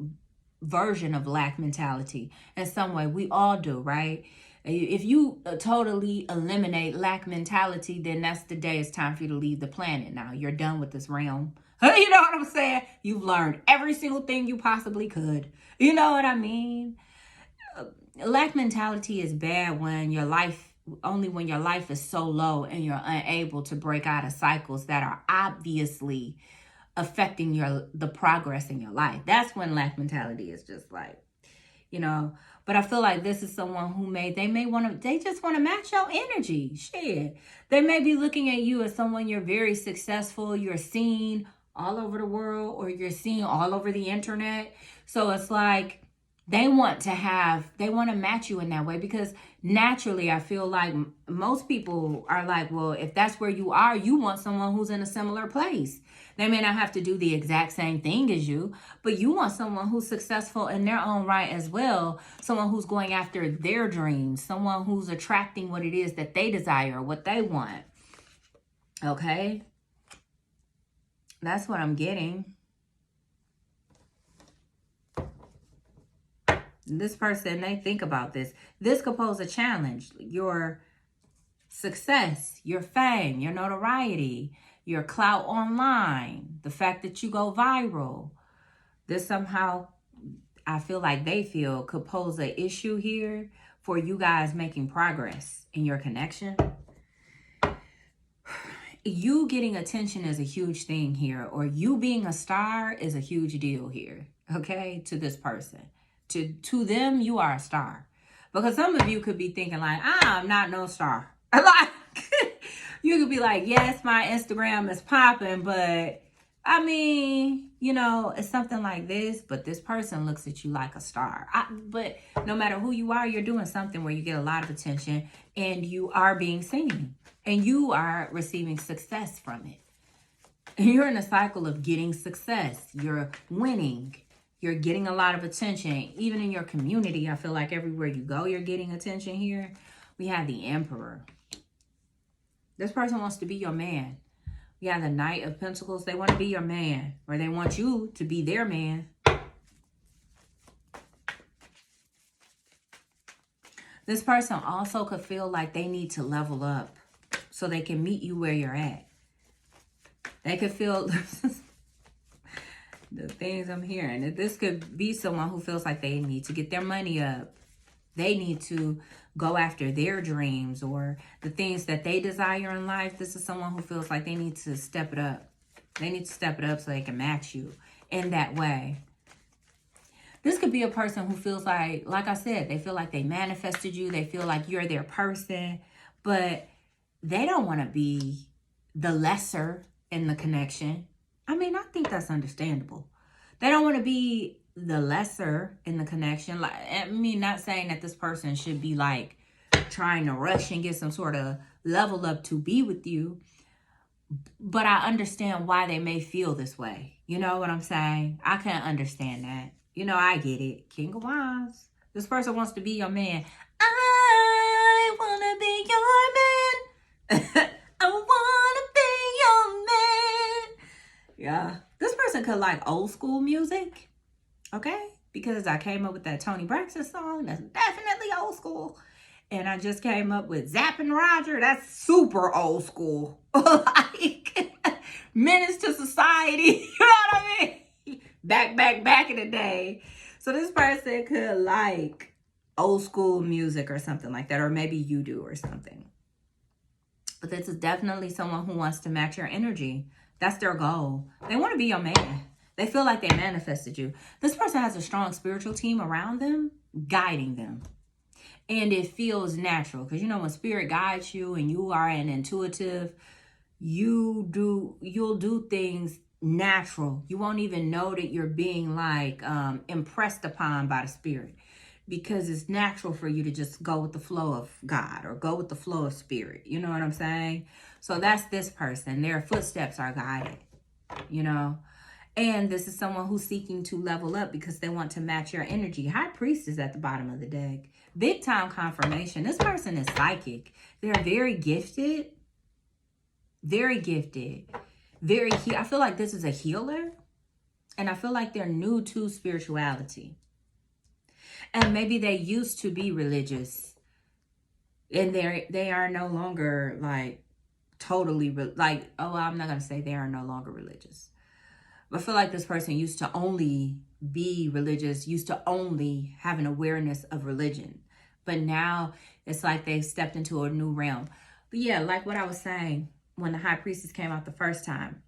version of lack mentality in some way. We all do, right? If you totally eliminate lack mentality, then that's the day it's time for you to leave the planet. Now you're done with this realm. You know what I'm saying? You've learned every single thing you possibly could. You know what I mean? Lack mentality is bad when your life, only when your life is so low and you're unable to break out of cycles that are obviously affecting the progress in your life. That's when lack mentality is just like, you know. But I feel like this is someone who they just want to match your energy. Shit. They may be looking at you as someone you're very successful, you're seen all over the world, or you're seen all over the internet. So it's like they want to match you in that way, because naturally I feel like most people are like, well, if that's where you are, you want someone who's in a similar place. They may not have to do the exact same thing as you, but you want someone who's successful in their own right as well. Someone who's going after their dreams, someone who's attracting what it is that they desire, what they want. Okay? That's what I'm getting. This person, they think about this. This could pose a challenge. Your success, your fame, your notoriety, your clout online, the fact that you go viral. This somehow, I feel like they feel, could pose an issue here for you guys making progress in your connection. You getting attention is a huge thing here, or you being a star is a huge deal here, okay, to this person. To them, you are a star. Because some of you could be thinking like, I'm not no star. Like, you could be like, yes, my Instagram is popping, but I mean, you know, it's something like this, but this person looks at you like a star. But no matter who you are, you're doing something where you get a lot of attention and you are being seen and you are receiving success from it. And you're in a cycle of getting success. You're winning. You're getting a lot of attention. Even in your community, I feel like everywhere you go, you're getting attention here. We have the Emperor. This person wants to be your man. We have the Knight of Pentacles. They want to be your man, or they want you to be their man. This person also could feel like they need to level up so they can meet you where you're at. They could feel... The things I'm hearing. That this could be someone who feels like they need to get their money up. They need to go after their dreams or the things that they desire in life. This is someone who feels like they need to step it up. They need to step it up so they can match you in that way. This could be a person who feels like I said, they feel like they manifested you. They feel like you're their person, but they don't want to be the lesser in the connection. I mean, I think that's understandable. They don't want to be the lesser in the connection. Like, I mean, not saying that this person should be like trying to rush and get some sort of level up to be with you, but I understand why they may feel this way. You know what I'm saying? I can understand that. You know, I get it. King of Wands. This person wants to be your man. I want to be your man. I want to be your man. Yeah. This person could like old school music. Okay? Because I came up with that Tony Braxton song. That's definitely old school. And I just came up with Zapp and Roger. That's super old school. Like, Menace to Society. You know what I mean? Back in the day. So this person could like old school music or something like that. Or maybe you do or something. But this is definitely someone who wants to match your energy. That's their goal. They want to be your man. They feel like they manifested you. This person has a strong spiritual team around them, guiding them. And it feels natural. Because, you know, when spirit guides you and you are an intuitive, you'll do things natural. You won't even know that you're being like impressed upon by the spirit. Because it's natural for you to just go with the flow of God or go with the flow of spirit. You know what I'm saying? So that's this person. Their footsteps are guided, you know. And this is someone who's seeking to level up because they want to match your energy. High Priestess at the bottom of the deck. Big time confirmation. This person is psychic. They're very gifted. Very gifted. I feel like this is a healer. And I feel like they're new to spirituality. And maybe they used to be religious. And they are no longer like totally I'm not going to say they are no longer religious. But I feel like this person used to only be religious, used to only have an awareness of religion. But now it's like they've stepped into a new realm. But yeah, like what I was saying, when the High Priestess came out the first time,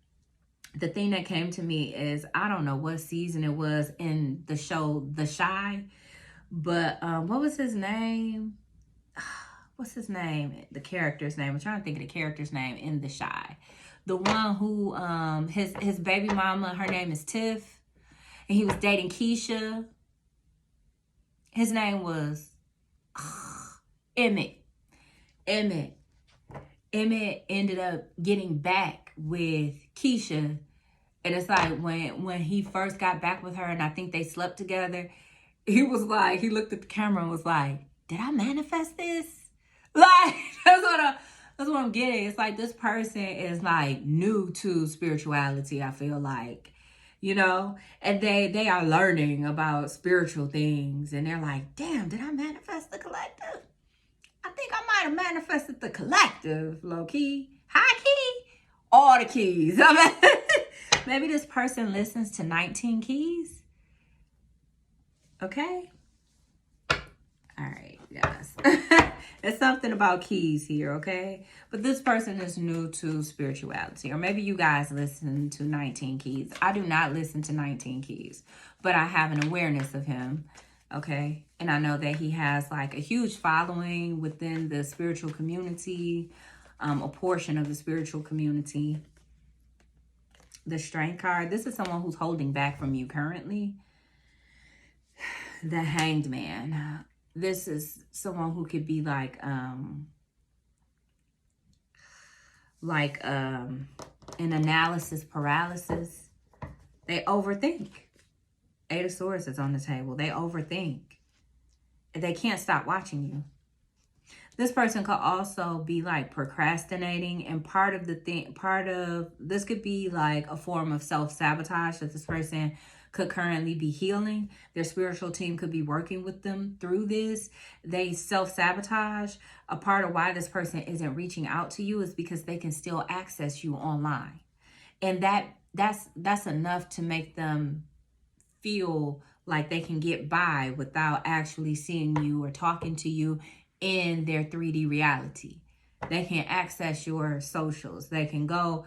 the thing that came to me is, I don't know what season it was in the show The Chi, but what was his name? What's his name? The character's name. I'm trying to think of the character's name in The Chi. The one who, his baby mama, her name is Tiff. And he was dating Keisha. His name was Emmett. Emmett ended up getting back with Keisha. And it's like when he first got back with her and I think they slept together, he was like, he looked at the camera and was like, did I manifest this? Like, that's what I'm getting. It's like this person is like new to spirituality, I feel like, you know, and they are learning about spiritual things and they're like, damn, did I manifest the collective? I think I might have manifested the collective, low key, high key, all the keys. I mean, maybe this person listens to 19 keys. Okay. All right, guys. There's something about keys here, okay? But this person is new to spirituality. Or maybe you guys listen to 19 keys. I do not listen to 19 keys. But I have an awareness of him, okay? And I know that he has like a huge following within the spiritual community. A portion of the spiritual community. The Strength card. This is someone who's holding back from you currently. The Hanged Man. This is someone who could be like an analysis paralysis. They overthink. Eight of Swords is on the table. They overthink. They can't stop watching you. This person could also be like procrastinating, and part of this could be like a form of self-sabotage that this person could currently be healing. Their spiritual team could be working with them through this. They self-sabotage. A part of why this person isn't reaching out to you is because they can still access you online. And that that's enough to make them feel like they can get by without actually seeing you or talking to you in their 3D reality. They can access your socials. They can go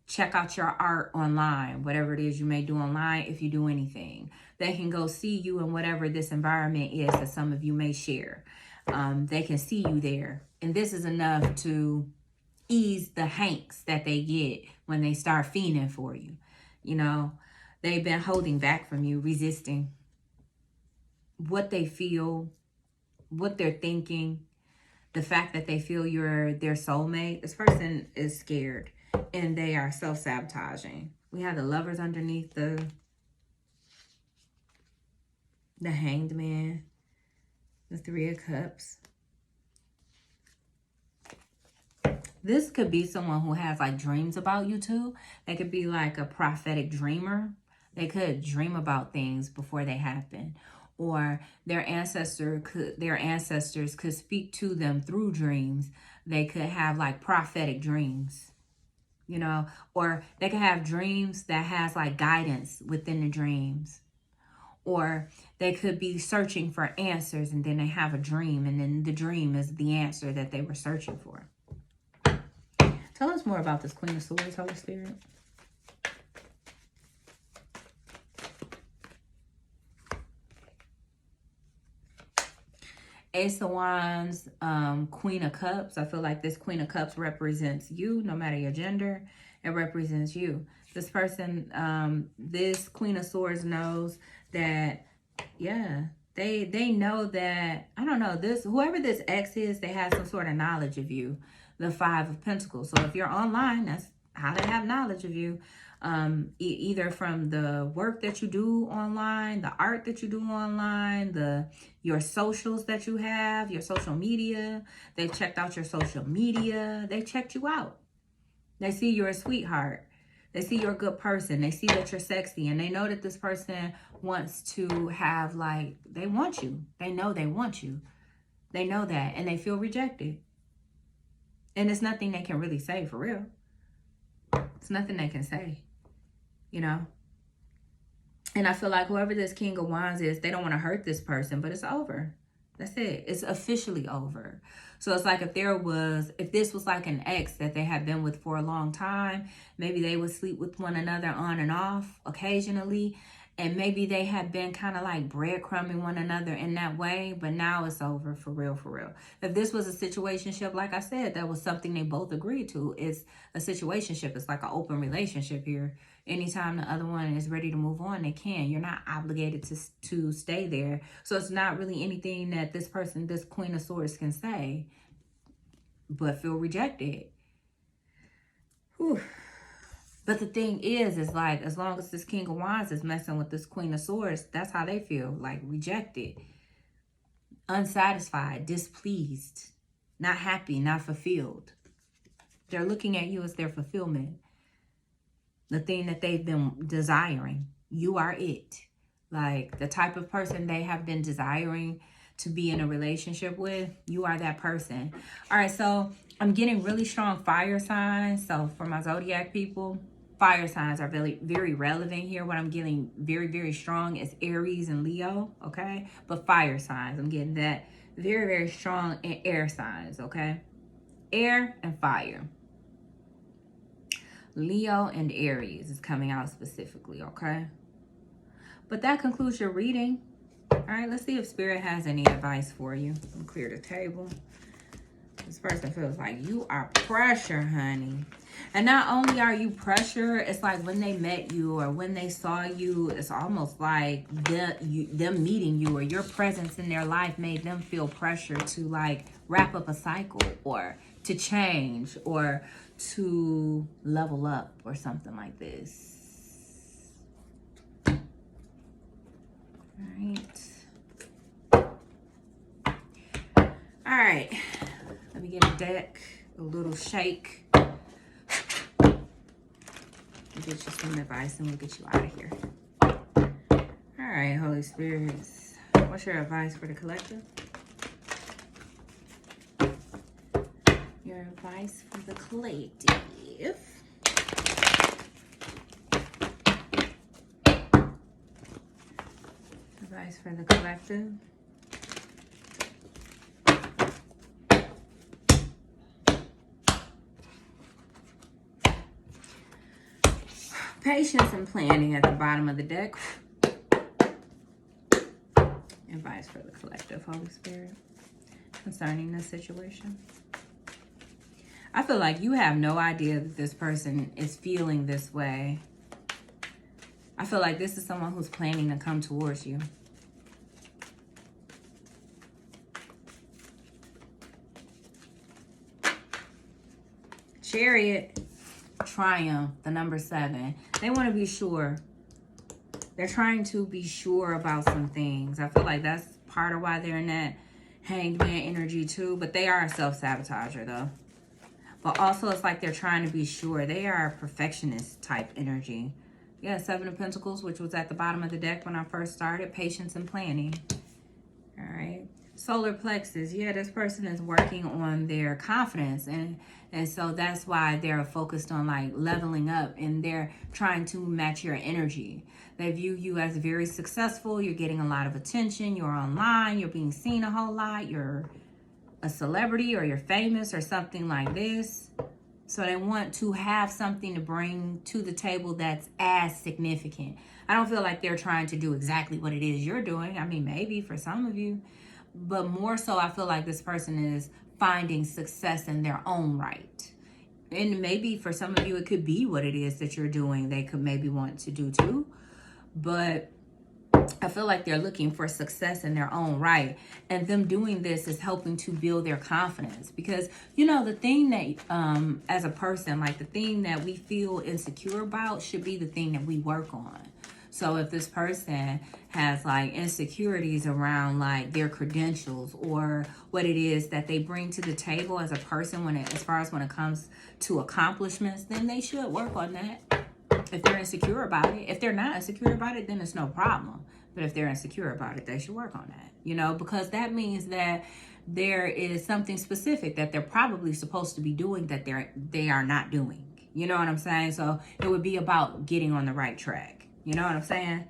check out your art online, whatever it is you may do online, if you do anything. They can go see you in whatever this environment is that some of you may share. They can see you there. And this is enough to ease the hanks that they get when they start fiending for you. You know, they've been holding back from you, resisting what they feel, what they're thinking, the fact that they feel you're their soulmate. This person is scared and they are self-sabotaging. We have the Lovers underneath the Hanged Man, the Three of Cups. This could be someone who has like dreams about you too. They could be like a prophetic dreamer. They could dream about things before they happen. Or their ancestors could speak to them through dreams. They could have like prophetic dreams, you know, or they could have dreams that has like guidance within the dreams. Or they could be searching for answers and then they have a dream and then the dream is the answer that they were searching for. Tell us more about this Queen of Swords, Holy Spirit. Ace of Wands, Queen of Cups. I feel like this Queen of Cups represents you, no matter your gender. It represents you. This person, this Queen of Swords knows that, yeah, they know that, I don't know, this, whoever this ex is, they have some sort of knowledge of you. The Five of Pentacles. So if you're online, that's how they have knowledge of you. Either from the work that you do online, the art that you do online, your socials that you have, your social media. They've checked out your social media. They checked you out. They see you're a sweetheart. They see you're a good person. They see that you're sexy. And they know that this person wants to have, like, they want you. They know they want you. They know that. And they feel rejected. And it's nothing they can really say, for real. It's nothing they can say, you know. And I feel like whoever this King of Wands is, they don't want to hurt this person, but it's over. That's it. It's officially over. So it's like if this was like an ex that they had been with for a long time, maybe they would sleep with one another on and off occasionally. And maybe they had been kind of like breadcrumbing one another in that way. But now it's over, for real, for real. If this was a situationship, like I said, that was something they both agreed to. It's a situationship. It's like an open relationship here. Anytime the other one is ready to move on, they can. You're not obligated to stay there. So it's not really anything that this person, this Queen of Swords, can say but feel rejected. Whew. But the thing is like, as long as this King of Wands is messing with this Queen of Swords, that's how they feel, like rejected, unsatisfied, displeased, not happy, not fulfilled. They're looking at you as their fulfillment, the thing that they've been desiring. You are it. Like the type of person they have been desiring to be in a relationship with, you are that person. All right, so I'm getting really strong fire signs. So for my zodiac people, fire signs are very, very relevant here. What I'm getting very, very strong is Aries and Leo, okay? But fire signs, I'm getting that very, very strong in air signs, okay? Air and fire. Leo and Aries is coming out specifically, okay? But that concludes your reading. All right, let's see if Spirit has any advice for you. I'll clear the table. This person feels like you are pressure, honey. And not only are you pressure, it's like when they met you or when they saw you, it's almost like them meeting you or your presence in their life made them feel pressure to like wrap up a cycle or to change or to level up or something like this. All right. Let me get a deck, a little shake. Get you some advice and we'll get you out of here. All right, Holy Spirits. What's your advice for the collective? Your advice for the collective. Advice for the collective. Patience and planning at the bottom of the deck. Advice for the collective, Holy Spirit, concerning this situation. I feel like you have no idea that this person is feeling this way. I feel like this is someone who's planning to come towards you. Chariot, Triumph, the number 7. They want to be sure. They're trying to be sure about some things. I feel like that's part of why they're in that Hanged Man energy too. But they are a self-sabotager though. But also it's like they're trying to be sure. They are a perfectionist type energy. Yeah, 7 of Pentacles, which was at the bottom of the deck when I first started. Patience and planning. All right. Solar plexus. Yeah, this person is working on their confidence. And so that's why they're focused on like leveling up. And they're trying to match your energy. They view you as very successful. You're getting a lot of attention. You're online. You're being seen a whole lot. You're a celebrity or you're famous or something like this. So they want to have something to bring to the table that's as significant. I don't feel like they're trying to do exactly what it is you're doing. I mean, maybe for some of you. But more so, I feel like this person is finding success in their own right. And maybe for some of you, it could be what it is that you're doing. They could maybe want to do too. But I feel like they're looking for success in their own right. And them doing this is helping to build their confidence. Because, you know, the thing that, as a person, like the thing that we feel insecure about should be the thing that we work on. So if this person has like insecurities around like their credentials or what it is that they bring to the table as a person as far as when it comes to accomplishments, then they should work on that. If they're insecure about it. If they're not insecure about it, then it's no problem. But if they're insecure about it, they should work on that, you know, because that means that there is something specific that they're probably supposed to be doing that they are not doing. You know what I'm saying? So it would be about getting on the right track. You know what I'm saying?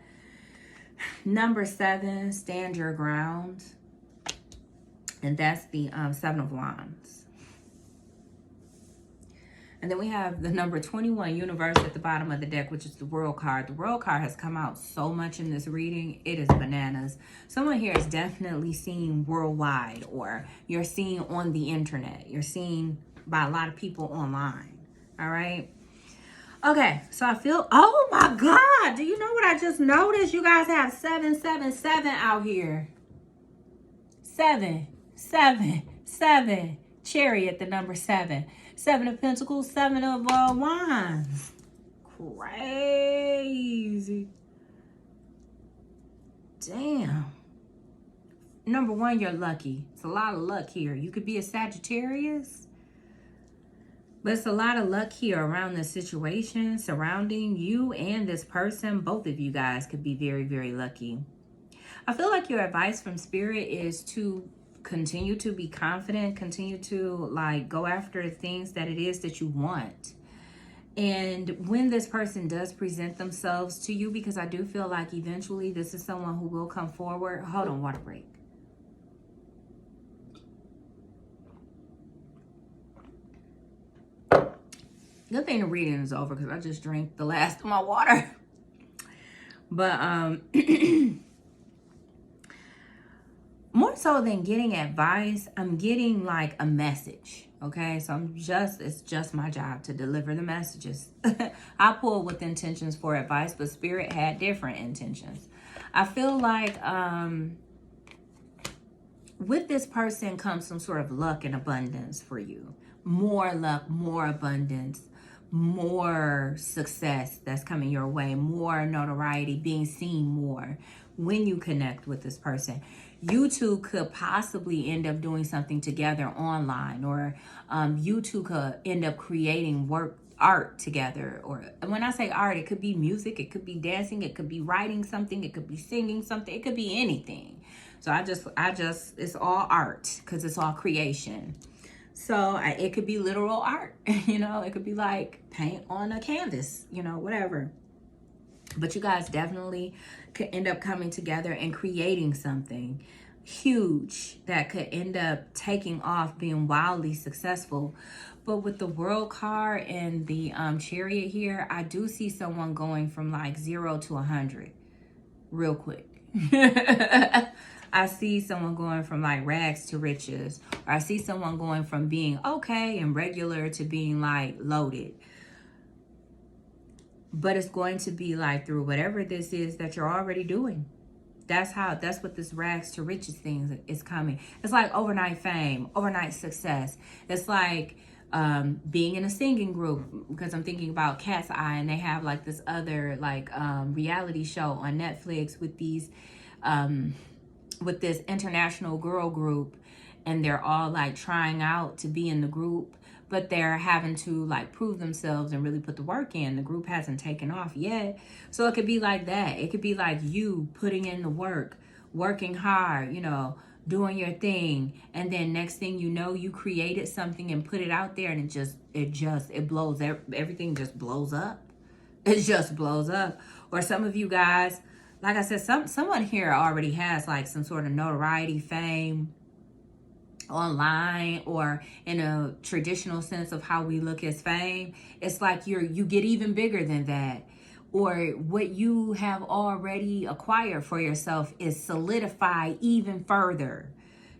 Number 7, stand your ground. And that's the 7 of Wands. And then we have the number 21, Universe, at the bottom of the deck, which is the World card. The World card has come out so much in this reading. It is bananas. Someone here is definitely seen worldwide, or you're seeing on the internet. You're seen by a lot of people online. All right? Okay, so I feel, oh my God, do you know what I just noticed? You guys have 777 out here. 7, 7, 7. Chariot, the number 7. 7 of Pentacles, 7 of Wands. Crazy. Damn. Number 1, you're lucky. It's a lot of luck here. You could be a Sagittarius. But it's a lot of luck here around this situation surrounding you and this person. Both of you guys could be very, very lucky. I feel like your advice from Spirit is to continue to be confident, continue to like go after the things that it is that you want. And when this person does present themselves to you, because I do feel like eventually this is someone who will come forward. Hold on, water break. Good thing the reading is over because I just drank the last of my water. But more so than getting advice, I'm getting like a message. Okay, so it's just my job to deliver the messages. I pull with intentions for advice, but Spirit had different intentions. I feel like with this person comes some sort of luck and abundance for you. More luck, more abundance, more success that's coming your way, more notoriety, being seen more when you connect with this person. You two could possibly end up doing something together online, or you two could end up creating art together. Or when I say art, it could be music, it could be dancing, it could be writing something, it could be singing something, it could be anything. So I just it's all art because it's all creation. So it could be literal art, you know, it could be like paint on a canvas, you know, whatever. But you guys definitely could end up coming together and creating something huge that could end up taking off, being wildly successful. But with the World card and the Chariot here, I do see someone going from like 0 to 100 real quick. I see someone going from like rags to riches, or I see someone going from being okay and regular to being like loaded. But it's going to be like through whatever this is that you're already doing. That's what this rags to riches thing is coming. It's like overnight fame, overnight success. It's like being in a singing group, because I'm thinking about Cat's Eye, and they have like this other like reality show on Netflix with these with this international girl group, and they're all like trying out to be in the group, but they're having to like prove themselves and really put the work in. The group hasn't taken off yet. So it could be like that. It could be like you putting in the work, working hard, you know, doing your thing. And then next thing you know, you created something and put it out there, and it blows. Everything just blows up. It just blows up. Or some of you guys, like I said, someone here already has like some sort of notoriety, fame, online, or in a traditional sense of how we look as fame. It's like you get even bigger than that, or what you have already acquired for yourself is solidified even further.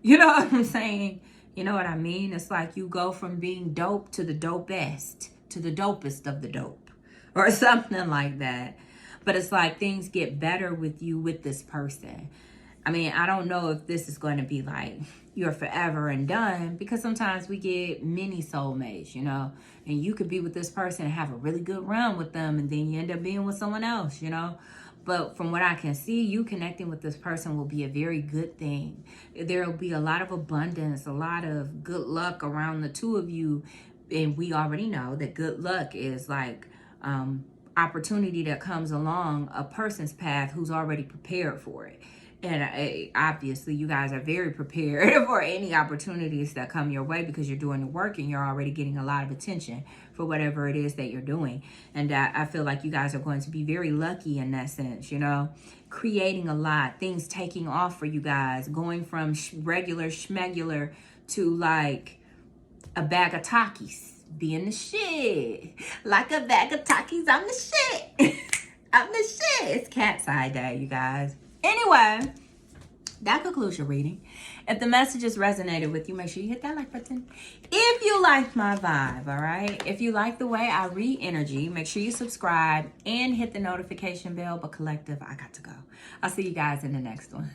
You know what I'm saying? You know what I mean? It's like you go from being dope to the dopest, to the dopest of the dope, or something like that. But it's like things get better with you, with this person. I mean, I don't know if this is going to be like you're forever and done, because sometimes we get mini soulmates, you know, and you could be with this person and have a really good run with them, and then you end up being with someone else, you know. But from what I can see, you connecting with this person will be a very good thing. There will be a lot of abundance, a lot of good luck around the two of you. And we already know that good luck is like opportunity that comes along a person's path who's already prepared for it. And obviously you guys are very prepared for any opportunities that come your way, because you're doing the work and you're already getting a lot of attention for whatever it is that you're doing. And I feel like you guys are going to be very lucky in that sense, you know, creating a lot, things taking off for you guys, going from regular schmegular to like a bag of Takis. Being the shit. Like a bag of Takis, I'm the shit. I'm the shit. It's Cat's Eye Day, you guys. Anyway, that concludes your reading. If the messages resonated with you, make sure you hit that like button. If you like my vibe, all right? If you like the way I read energy, make sure you subscribe and hit the notification bell. But collective, I got to go. I'll see you guys in the next one.